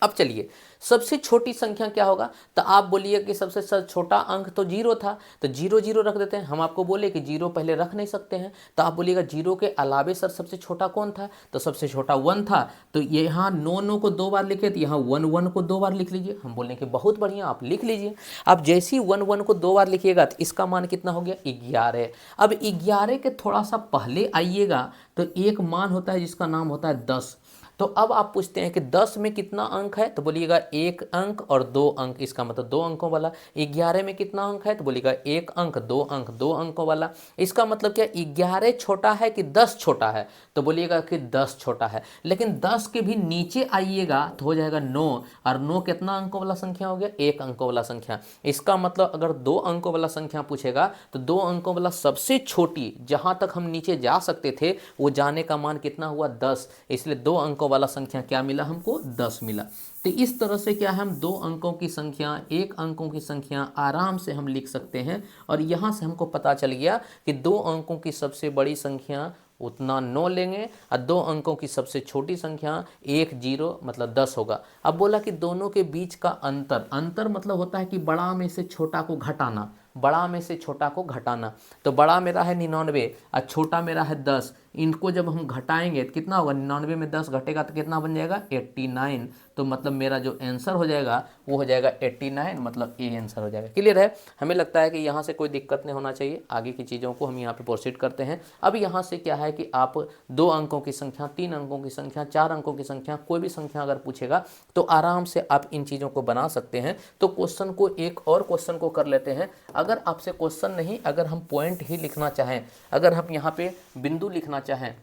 Speaker 1: अब चलिए सबसे छोटी संख्या क्या होगा, तो आप बोलिए कि सबसे छोटा अंक तो 0 था, तो 0 0 रख देते हैं। हम आपको बोले कि 0 पहले रख नहीं सकते हैं, तो आप बोलिएगा 0 के अलावे सर सबसे छोटा कौन था, तो सबसे छोटा 1 था। तो ये यहाँ 9 9 को 2 बार लिखे, तो यहाँ 1 1 को 2 बार लिख लीजिए। हम बोलें कि बहुत बढ़िया, आप लिख लीजिए। आप जैसे ही 1 1 को 2 बार लिखिएगा तो इसका मान कितना हो गया, 11। अब 11 के थोड़ा सा पहले आइएगा तो एक मान होता है जिसका नाम होता है 10। तो अब आप पूछते हैं कि 10 में कितना अंक है, तो बोलिएगा 1 अंक और 2 अंक, इसका मतलब 2 अंकों वाला। 11 में कितना अंक है, तो बोलिएगा 1 अंक, 2 अंक, 2 अंकों वाला। इसका मतलब क्या, 11 छोटा है कि 10 छोटा है, तो बोलिएगा कि 10 छोटा है। लेकिन 10 के भी नीचे आइएगा तो हो जाएगा 9, और 9 कितना अंकों वाला संख्या हो गया, 1 अंकों वाला संख्या। इसका मतलब अगर 2 अंकों वाला संख्या पूछेगा तो 2 अंकों वाला सबसे छोटी, जहां तक हम नीचे जा सकते थे वो जाने का मान कितना हुआ, 10। इसलिए 2 अंकों वाला संख्या क्या मिला हमको, 10 मिला। तो इस तरह से क्या हम 2 अंकों की संख्या, 1 अंकों की संख्या आराम से हम लिख सकते हैं। और यहाँ से हमको पता चल गया कि 2 अंकों की सबसे बड़ी संख्या उतना 9 लेंगे, और 2 अंकों की सबसे छोटी संख्या 1 0 मतलब 10 होगा। अब बोला कि दोनों के बीच का अंतर, अंतर मतलब होता है कि बड़ा में से छोटा को घटाना, बड़ा में से छोटा को घटाना। तो बड़ा मेरा है 99 और छोटा मेरा है 10, इनको जब हम घटाएंगे तो कितना होगा, 99 में 10 घटेगा तो कितना बन जाएगा, 89। तो मतलब मेरा जो आंसर हो जाएगा वो हो जाएगा 89, मतलब ए आंसर हो जाएगा। क्लियर है, हमें लगता है कि यहाँ से कोई दिक्कत नहीं होना चाहिए। आगे की चीज़ों को हम यहाँ पे प्रोसीड करते हैं। अब यहाँ से क्या है कि आप 2 अंकों की संख्या, 3 अंकों की संख्या, 4 अंकों की संख्या, कोई भी संख्या अगर पूछेगा तो आराम से आप इन चीज़ों को बना सकते हैं। तो क्वेश्चन को, एक और क्वेश्चन को कर लेते हैं। अगर आपसे क्वेश्चन नहीं, अगर हम पॉइंट ही लिखना चाहें, अगर हम यहाँ पे बिंदु लिखना चाहें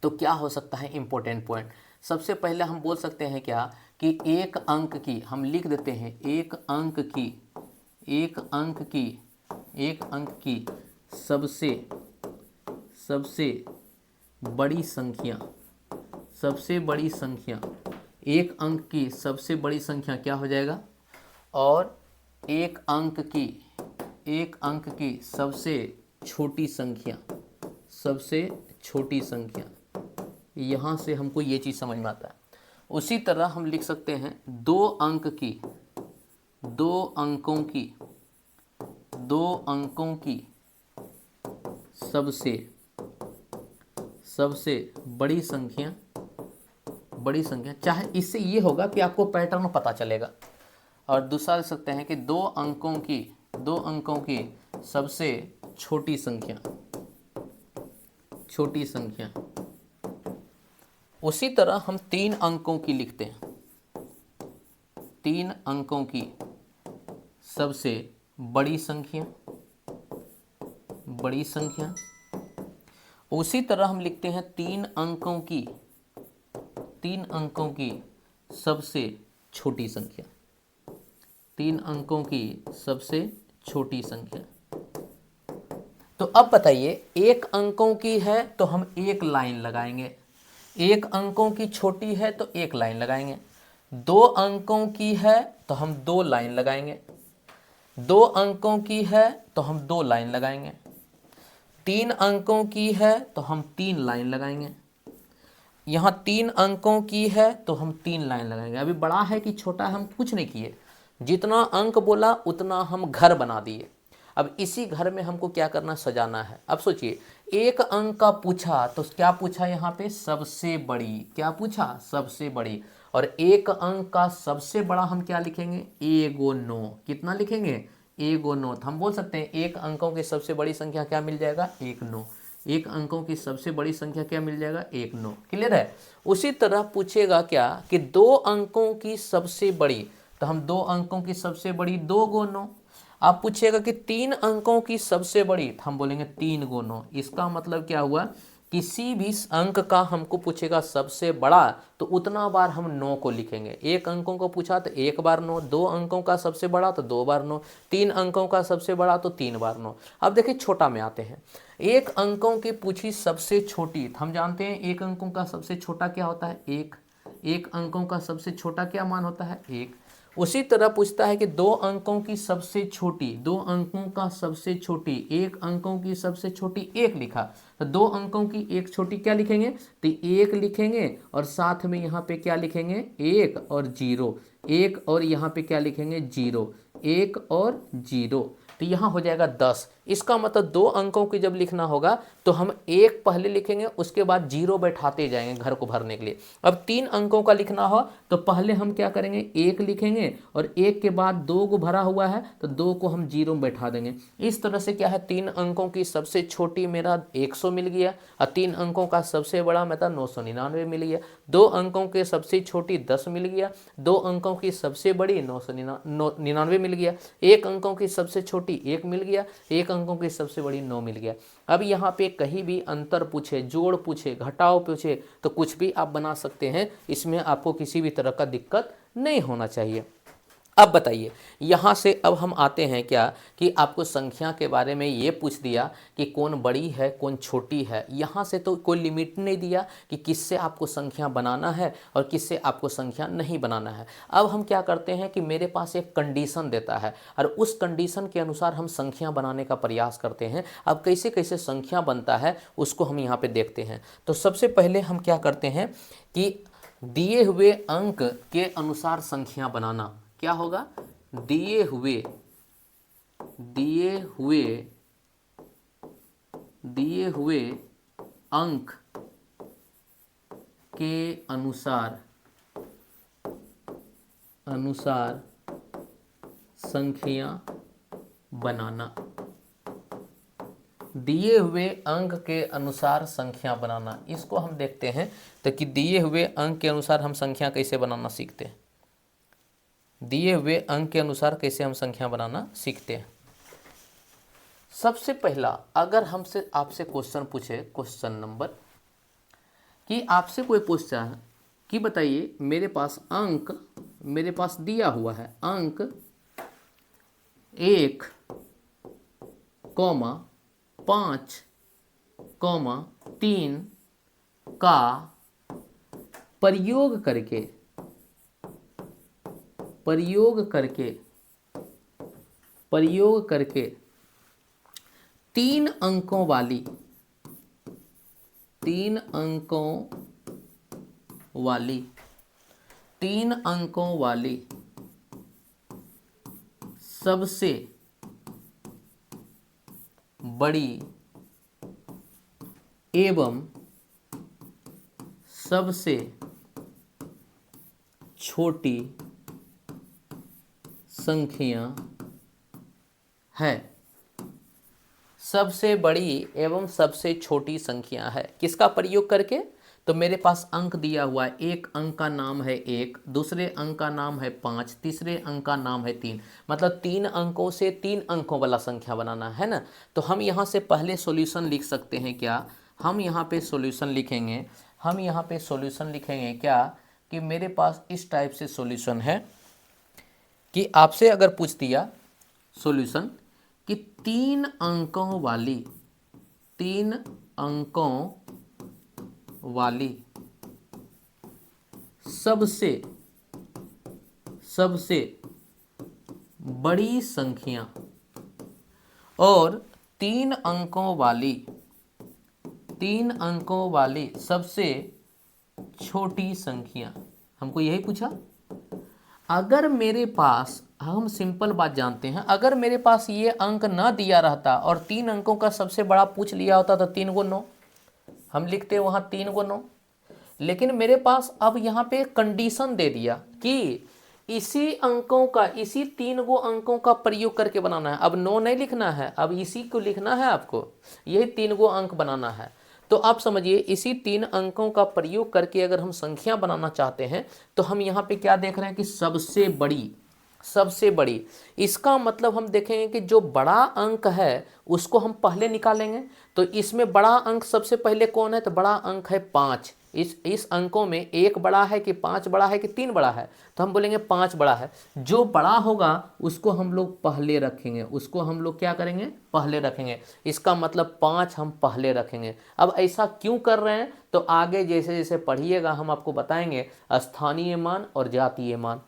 Speaker 1: तो क्या हो सकता है इंपॉर्टेंट पॉइंट। सबसे पहले हम बोल सकते हैं क्या कि 1 अंक की, हम लिख देते हैं 1 अंक की, 1 अंक की, 1 अंक की सबसे बड़ी संख्या, सबसे बड़ी संख्या, 1 अंक की सबसे बड़ी संख्या क्या हो जाएगा, और 1 अंक की, 1 अंक की सबसे छोटी संख्या, सबसे छोटी संख्या। यहाँ से हमको ये चीज़ समझ में आता है। उसी तरह हम लिख सकते हैं 2 अंक की, 2 अंकों की, 2 अंकों की सबसे बड़ी संख्या, बड़ी संख्या। चाहे इससे ये होगा कि आपको पैटर्न पता चलेगा। और दूसरा लिख सकते हैं कि 2 अंकों की, 2 अंकों की सबसे छोटी संख्या, छोटी संख्या। उसी तरह हम 3 अंकों की लिखते हैं, 3 अंकों की सबसे बड़ी संख्या, बड़ी संख्या। उसी तरह हम लिखते हैं 3 अंकों की, 3 अंकों की सबसे छोटी संख्या, 3 अंकों की सबसे छोटी संख्या। तो अब बताइए, 1 अंकों की है तो हम 1 लाइन लगाएंगे, 1 अंकों की छोटी है तो 1 लाइन लगाएंगे, 2 अंकों की है तो हम 2 लाइन लगाएंगे, 2 अंकों की है तो हम 2 लाइन लगाएंगे, 3 अंकों की है तो हम 3 लाइन लगाएंगे, यहाँ 3 अंकों की है तो हम 3 लाइन लगाएंगे। अभी बड़ा है कि छोटा है हम कुछ नहीं किए, जितना अंक बोला उतना हम घर बना दिए। अब इसी घर में हमको क्या करना, सजाना है। अब सोचिए, 1 अंक का पूछा तो क्या पूछा, यहाँ पे सबसे बड़ी, क्या पूछा, सबसे बड़ी। और 1 अंक का सबसे बड़ा हम क्या लिखेंगे, 1 9। कितना लिखेंगे, 1 9। तो हम बोल सकते हैं 1 अंकों की सबसे बड़ी संख्या क्या मिल जाएगा, 1 9। 1 अंकों की सबसे बड़ी संख्या क्या मिल जाएगा, 1 9। क्लियर है। उसी तरह पूछेगा क्या कि 2 अंकों की सबसे बड़ी, तो हम 2 अंकों की सबसे बड़ी 2 × 9। आप पूछेगा कि 3 अंकों की सबसे बड़ी, तो हम बोलेंगे 3 × 9। इसका मतलब क्या हुआ किसी भी अंक का हमको पूछेगा सबसे बड़ा, तो उतना बार हम 9 को लिखेंगे। 1 अंकों को पूछा तो 1 बार 9, 2 अंकों का सबसे बड़ा तो 2 बार 9, 3 अंकों का सबसे बड़ा तो 3 बार 9। अब देखिए छोटा में आते हैं। 1 अंकों की पूछी सबसे छोटी, हम जानते हैं 1 अंकों का सबसे छोटा क्या होता है, 1। 1 अंकों का सबसे छोटा क्या मान होता है, 1। उसी तरह पूछता है कि 2 अंकों की सबसे छोटी, 2 अंकों का सबसे छोटी, 1 अंकों की सबसे छोटी 1 लिखा, तो 2 अंकों की एक छोटी क्या लिखेंगे, तो 1 लिखेंगे और साथ में यहाँ पे क्या लिखेंगे, 1 और 0, 1 और यहाँ पे क्या लिखेंगे, 0, 1 और 0, तो यहाँ हो जाएगा 10। इसका मतलब 2 अंकों की जब लिखना होगा तो हम 1 पहले लिखेंगे, उसके बाद 0 बैठाते जाएंगे घर को भरने के लिए। अब 3 अंकों का लिखना हो तो पहले हम क्या करेंगे, 1 लिखेंगे और 1 के बाद 2 को भरा हुआ है तो 2 को हम 0 में बैठा देंगे। इस तरह से क्या है, 3 अंकों की सबसे छोटी मेरा 100 मिल गया और 3 अंकों का सबसे बड़ा मेरा 999 मिल गया। 2 अंकों के सबसे छोटी 10 मिल गया, 2 अंकों की सबसे बड़ी 999 मिल गया, 1 अंकों की सबसे छोटी 1 मिल गया, 1 अंकों की सबसे बड़ी 9 मिल गया। अब यहाँ पे कहीं भी अंतर पूछे, जोड़ पूछे, घटाव पूछे तो कुछ भी आप बना सकते हैं, इसमें आपको किसी भी तरह का दिक्कत नहीं होना चाहिए। अब बताइए यहाँ से अब हम आते हैं क्या कि आपको संख्या के बारे में ये पूछ दिया कि कौन बड़ी है कौन छोटी है। यहाँ से तो कोई लिमिट नहीं दिया कि किससे आपको संख्या बनाना है और किससे आपको संख्या नहीं बनाना है। अब हम क्या करते हैं कि मेरे पास एक कंडीशन देता है और उस कंडीशन के अनुसार हम संख्या बनाने का प्रयास करते हैं। अब कैसे कैसे संख्या बनता है उसको हम यहाँ पे देखते हैं। तो सबसे पहले हम क्या करते हैं कि दिए हुए अंक के अनुसार संख्या बनाना। क्या होगा, दिए हुए अंक के अनुसार संख्या बनाना। दिए हुए अंक के अनुसार संख्या बनाना, इसको हम देखते हैं। तो कि दिए हुए अंक के अनुसार हम संख्या कैसे बनाना सीखते हैं। दिए हुए अंक के अनुसार कैसे हम संख्या बनाना सीखते हैं। सबसे पहला अगर हमसे आपसे क्वेश्चन पूछे, क्वेश्चन नंबर कि आपसे कोई पूछता है कि बताइए मेरे पास दिया हुआ है अंक 1, 5, 3 का प्रयोग करके 3 अंकों वाली सबसे बड़ी एवं सबसे छोटी संख्या है। सबसे बड़ी एवं सबसे छोटी संख्या है किसका प्रयोग करके, तो मेरे पास अंक दिया हुआ है। एक अंक का नाम है 1, दूसरे अंक का नाम है 5, तीसरे अंक का नाम है 3, मतलब 3 अंकों से 3 अंकों वाला संख्या बनाना है ना। तो हम यहाँ से पहले सॉल्यूशन लिख सकते हैं। क्या हम यहाँ पे सॉल्यूशन लिखेंगे, क्या कि मेरे पास इस टाइप से सॉल्यूशन है कि आपसे अगर पूछ दिया सॉल्यूशन कि 3 अंकों वाली सबसे बड़ी संख्या और 3 अंकों वाली सबसे छोटी संख्या, हमको यही पूछा। अगर मेरे पास, हम सिंपल बात जानते हैं, अगर मेरे पास ये अंक ना दिया रहता और 3 अंकों का सबसे बड़ा पूछ लिया होता तो 3 × 9 हम लिखते वहाँ 3 × 9। लेकिन मेरे पास अब यहाँ पे कंडीशन दे दिया कि इसी 3 अंकों का प्रयोग करके बनाना है। अब 9 नहीं लिखना है, अब इसी को लिखना है आपको, यही 3 अंक बनाना है। तो आप समझिए इसी 3 अंकों का प्रयोग करके अगर हम संख्या बनाना चाहते हैं तो हम यहाँ पे क्या देख रहे हैं कि सबसे सबसे बड़ी। इसका मतलब हम देखेंगे कि जो बड़ा अंक है उसको हम पहले निकालेंगे। तो इसमें बड़ा अंक सबसे पहले कौन है? तो बड़ा अंक है 5। इस अंकों में एक बड़ा है कि 5 बड़ा है कि 3 बड़ा है? तो हम बोलेंगे 5 बड़ा है। जो बड़ा होगा उसको हम लोग पहले रखेंगे, उसको हम लोग क्या करेंगे? पहले रखेंगे। इसका मतलब 5 हम पहले रखेंगे। अब ऐसा क्यों कर रहे हैं? तो आगे जैसे जैसे पढ़िएगा हम आपको बताएंगे स्थानीय मान और जातीय मान।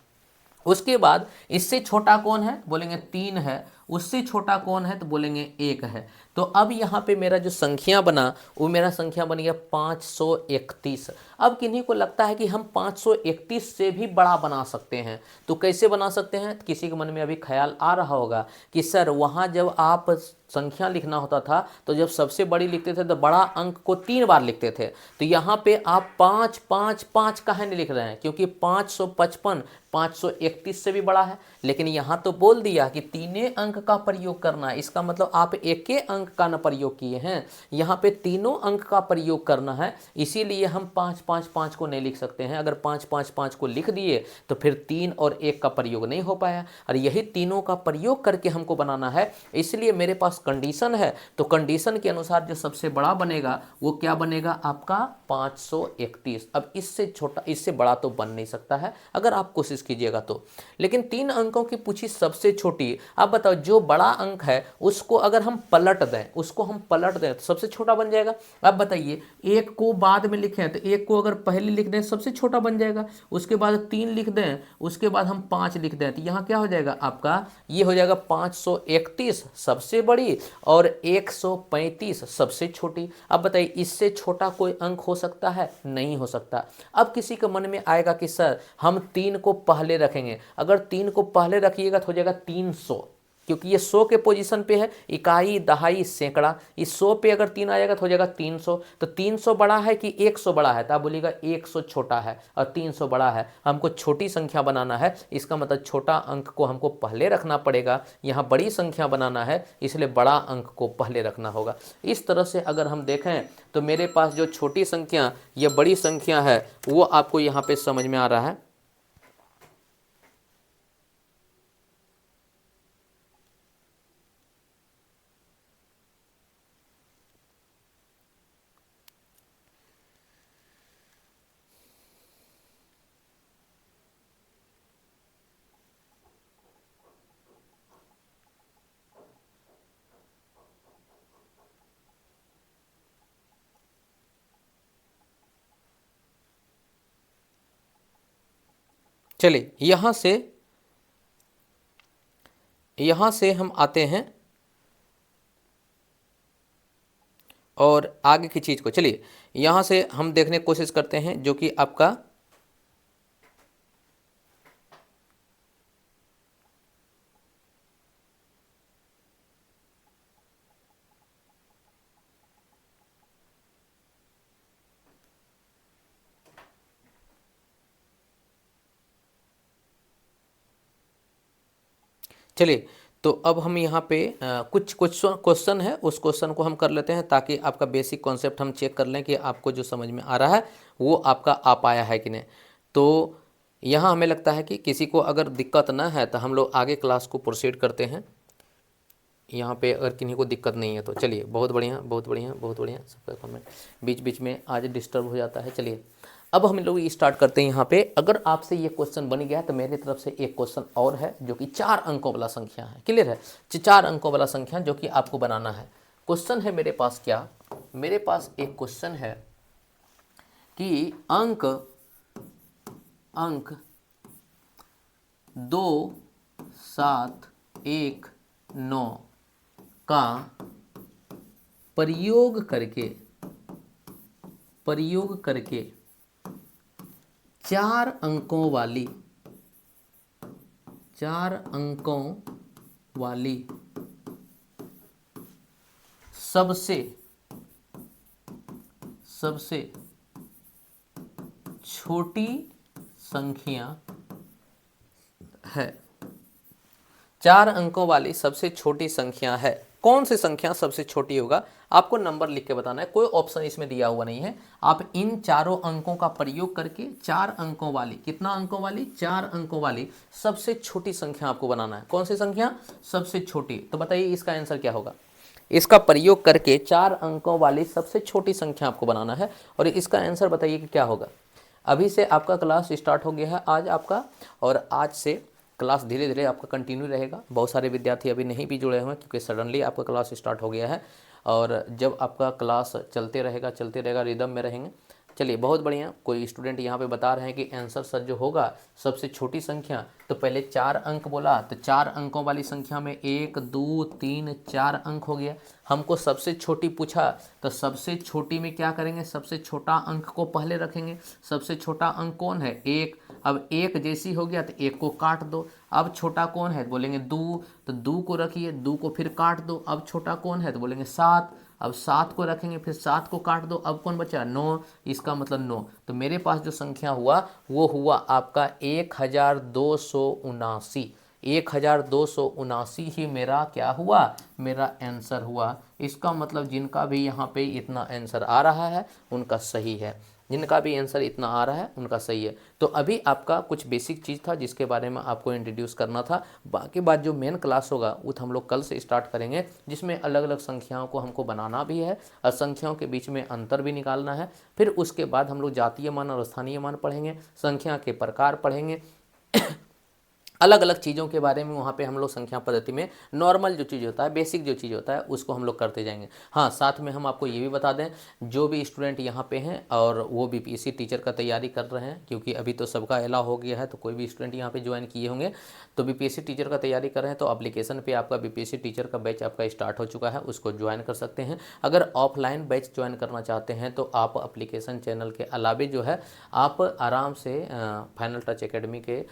Speaker 1: उसके बाद इससे छोटा कौन है? बोलेंगे 3 है। उससे छोटा कौन है? तो बोलेंगे 1 है। तो अब यहाँ पे मेरा जो संख्या बना वो मेरा संख्या बन गया 531। अब किन्हीं को लगता है कि हम 531 से भी बड़ा बना सकते हैं, तो कैसे बना सकते हैं? किसी के मन में अभी ख्याल आ रहा होगा कि सर वहाँ जब आप संख्या लिखना होता था तो जब सबसे बड़ी लिखते थे तो बड़ा अंक को 3 बार लिखते थे, तो यहाँ पे आप 5 5 5 काहे नहीं लिख रहे हैं? क्योंकि 555 531 से भी बड़ा है। लेकिन यहाँ तो बोल दिया कि तीनों अंक का प्रयोग करना है, इसका मतलब आप एक अंक का न प्रयोग किए हैं, यहाँ पे तीनों अंक का प्रयोग करना है। इसीलिए हम 5 5 5 को नहीं लिख सकते हैं। अगर 5 5 5 को लिख दिए तो फिर 3 और 1 का प्रयोग नहीं हो पाया, और यही तीनों का प्रयोग करके हमको बनाना है। इसलिए मेरे पास कंडीशन है, तो कंडीशन के अनुसार जो सबसे बड़ा बनेगा वो क्या बनेगा? आपका 531। अब इससे छोटा, इससे बड़ा तो बन नहीं सकता है अगर आप कोशिश कीजिएगा तो। लेकिन 3 अंकों की पूछी सबसे छोटी। अब बताओ जो बड़ा अंक है उसको अगर हम पलट दें, उसको हम पलट दें तो सबसे छोटा बन जाएगा। अब बताइए 1 को बाद में लिखें तो 1 को अगर पहले लिख दें सबसे छोटा बन जाएगा, उसके बाद 3 लिख दें, उसके बाद हम 5 लिख दें, तो यहाँ क्या हो जाएगा आपका? ये हो जाएगा 531 सबसे बड़ी और 135 सबसे छोटी। अब बताइए इससे छोटा कोई अंक हो सकता है? नहीं हो सकता। अब किसी के मन में आएगा कि सर हम 3 को पहले रखेंगे। अगर 3 को पहले रखिएगा तो हो जाएगा 300, क्योंकि ये 100 के पोजीशन पे है, इकाई दहाई सैकड़ा। इस 100 पे अगर 3 आ जाएगा तो हो जाएगा 300। तो 300 बड़ा है कि 100 बड़ा है? तो आप बोलिएगा 100 छोटा है और 300 बड़ा है। हमको छोटी संख्या बनाना है, इसका मतलब छोटा अंक को हमको पहले रखना पड़ेगा। यहाँ बड़ी संख्या बनाना है इसलिए बड़ा अंक को पहले रखना होगा। इस तरह से अगर हम देखें तो मेरे पास जो छोटी संख्या या बड़ी संख्या है वो आपको यहाँ पे समझ में आ रहा है। चलिए यहाँ से हम आते हैं और आगे की चीज़ को, चलिए यहाँ से हम देखने की कोशिश करते हैं जो कि आपका चलिए तो अब हम यहाँ पे कुछ क्वेश्चन है, उस क्वेश्चन को हम कर लेते हैं ताकि आपका बेसिक कॉन्सेप्ट हम चेक कर लें कि आपको जो समझ में आ रहा है वो आपका आ पाया है कि नहीं। तो यहाँ हमें लगता है कि किसी को अगर दिक्कत ना है तो हम लोग आगे क्लास को प्रोसीड करते हैं। यहाँ पे अगर किन्हीं को दिक्कत नहीं है तो चलिए, बहुत बढ़िया बहुत बढ़िया बहुत बढ़िया। सबका कमेंट बीच बीच में आज डिस्टर्ब हो जाता है। चलिए अब हम लोग ये स्टार्ट करते हैं। यहाँ पे अगर आपसे ये क्वेश्चन बन गया तो मेरी तरफ से एक क्वेश्चन और है जो कि 4 अंकों वाला संख्या है। क्लियर है? 4 अंकों वाला संख्या जो कि आपको बनाना है। क्वेश्चन है मेरे पास क्या? मेरे पास एक क्वेश्चन है कि अंक 2 7 1 9 का प्रयोग करके 4 अंकों वाली सबसे छोटी संख्या है। 4 अंकों वाली सबसे छोटी संख्या है। कौन सी संख्या सबसे छोटी होगा, आपको नंबर लिख के बताना है, कोई ऑप्शन इसमें दिया हुआ नहीं है। आप इन चारों अंकों का प्रयोग करके 4 अंकों वाली, कितना अंकों वाली, 4 अंकों वाली सबसे छोटी संख्या आपको बनाना है। कौन सी संख्या सबसे छोटी, तो बताइए इसका आंसर क्या होगा। इसका प्रयोग करके 4 अंकों वाली सबसे छोटी संख्या आपको बनाना है और इसका आंसर बताइए कि क्या होगा। अभी से आपका क्लास स्टार्ट हो गया है आज आपका, और आज से क्लास धीरे धीरे आपका कंटिन्यू रहेगा। बहुत सारे विद्यार्थी अभी नहीं भी जुड़े हुए हैं क्योंकि सडनली आपका क्लास स्टार्ट हो गया है, और जब आपका क्लास चलते रहेगा रिदम में रहेंगे। चलिए बहुत बढ़िया। कोई स्टूडेंट यहाँ पे बता रहे हैं कि आंसर सर जो होगा सबसे छोटी संख्या, तो पहले 4 अंक बोला, तो 4 अंकों वाली संख्या में 1 2 3 4 अंक हो गया। हमको सबसे छोटी पूछा, तो सबसे छोटी में क्या करेंगे, सबसे छोटा अंक को पहले रखेंगे। सबसे छोटा अंक कौन है, 1। अब 1 जैसी हो गया तो 1 को काट दो। अब छोटा कौन है, बोलेंगे 2, तो 2 को रखिए, 2 को फिर काट दो। अब छोटा कौन है, तो बोलेंगे 7। अब 7 को रखेंगे, फिर 7 को काट दो। अब कौन बचा, 9, इसका मतलब 9। तो मेरे पास जो संख्या हुआ वो हुआ आपका 1279। 1279 ही मेरा क्या हुआ, मेरा आंसर हुआ। इसका मतलब जिनका भी यहाँ पे इतना आंसर आ रहा है उनका सही है, जिनका भी आंसर इतना आ रहा है उनका सही है। तो अभी आपका कुछ बेसिक चीज़ था जिसके बारे में आपको इंट्रोड्यूस करना था। बाकी बात जो मेन क्लास होगा वो तो हम लोग कल से स्टार्ट करेंगे, जिसमें अलग अलग संख्याओं को हमको बनाना भी है और संख्याओं के बीच में अंतर भी निकालना है। फिर उसके बाद हम लोग जातीय मान और स्थानीय मान पढ़ेंगे, संख्या के प्रकार पढ़ेंगे, अलग अलग चीज़ों के बारे में वहाँ पे हम लोग संख्या पद्धति में नॉर्मल जो चीज़ होता है, बेसिक जो चीज़ होता है उसको हम लोग करते जाएंगे। हाँ, साथ में हम आपको ये भी बता दें, जो भी स्टूडेंट यहाँ पे हैं और वो बीपीएससी टीचर का तैयारी कर रहे हैं, क्योंकि अभी तो सबका अलाउ हो गया है, तो कोई भी स्टूडेंट यहाँ पे ज्वाइन किए होंगे तो बीपीएससी टीचर का तैयारी कर रहे हैं, तो एप्लीकेशन पे आपका बीपीएससी टीचर का बैच आपका स्टार्ट हो चुका है, उसको ज्वाइन कर सकते हैं। अगर ऑफलाइन बैच ज्वाइन करना चाहते हैं तो आप एप्लीकेशन चैनल के अलावे जो है आप आराम से फाइनल टच एकेडमी के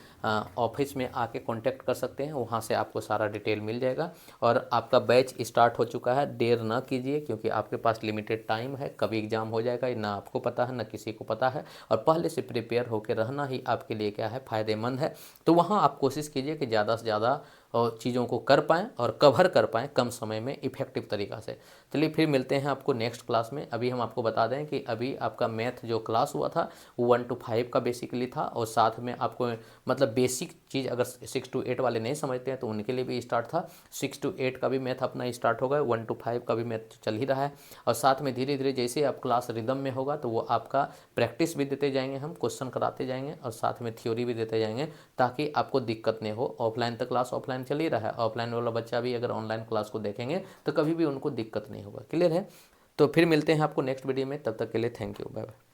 Speaker 1: ऑफिस में आके कॉन्टैक्ट कर सकते हैं, वहाँ से आपको सारा डिटेल मिल जाएगा। और आपका बैच स्टार्ट हो चुका है, देर ना कीजिए क्योंकि आपके पास लिमिटेड टाइम है, कभी एग्ज़ाम हो जाएगा ना आपको पता है ना किसी को पता है, और पहले से प्रिपेयर होकर रहना ही आपके लिए क्या है, फ़ायदेमंद है। तो वहाँ आप कोशिश कीजिए कि ज़्यादा से ज़्यादा और चीज़ों को कर पाएँ और कवर कर पाएँ कम समय में इफ़ेक्टिव तरीक़ा से। चलिए फिर मिलते हैं आपको नेक्स्ट क्लास में। अभी हम आपको बता दें कि अभी आपका मैथ जो क्लास हुआ था वो 1 to 5 का बेसिकली था, और साथ में आपको मतलब बेसिक चीज़ अगर 6 to 8 वाले नहीं समझते हैं तो उनके लिए भी स्टार्ट था। 6 to 8 का भी मैथ अपना स्टार्ट होगा, 1 to 5 का भी मैथ चल ही रहा है, और साथ में धीरे धीरे जैसे आप क्लास रिदम में होगा तो वो आपका प्रैक्टिस भी देते जाएंगे, हम क्वेश्चन कराते जाएंगे और साथ में थ्योरी भी देते जाएंगे ताकि आपको दिक्कत नहीं हो। ऑफलाइन तक क्लास ऑफलाइन चल ही रहा है, ऑफलाइन वाला बच्चा भी अगर ऑनलाइन क्लास को देखेंगे तो कभी भी उनको दिक्कत नहीं होगा। क्लियर है? तो फिर मिलते हैं आपको नेक्स्ट वीडियो में, तब तक के लिए थैंक यू, बाय बाय।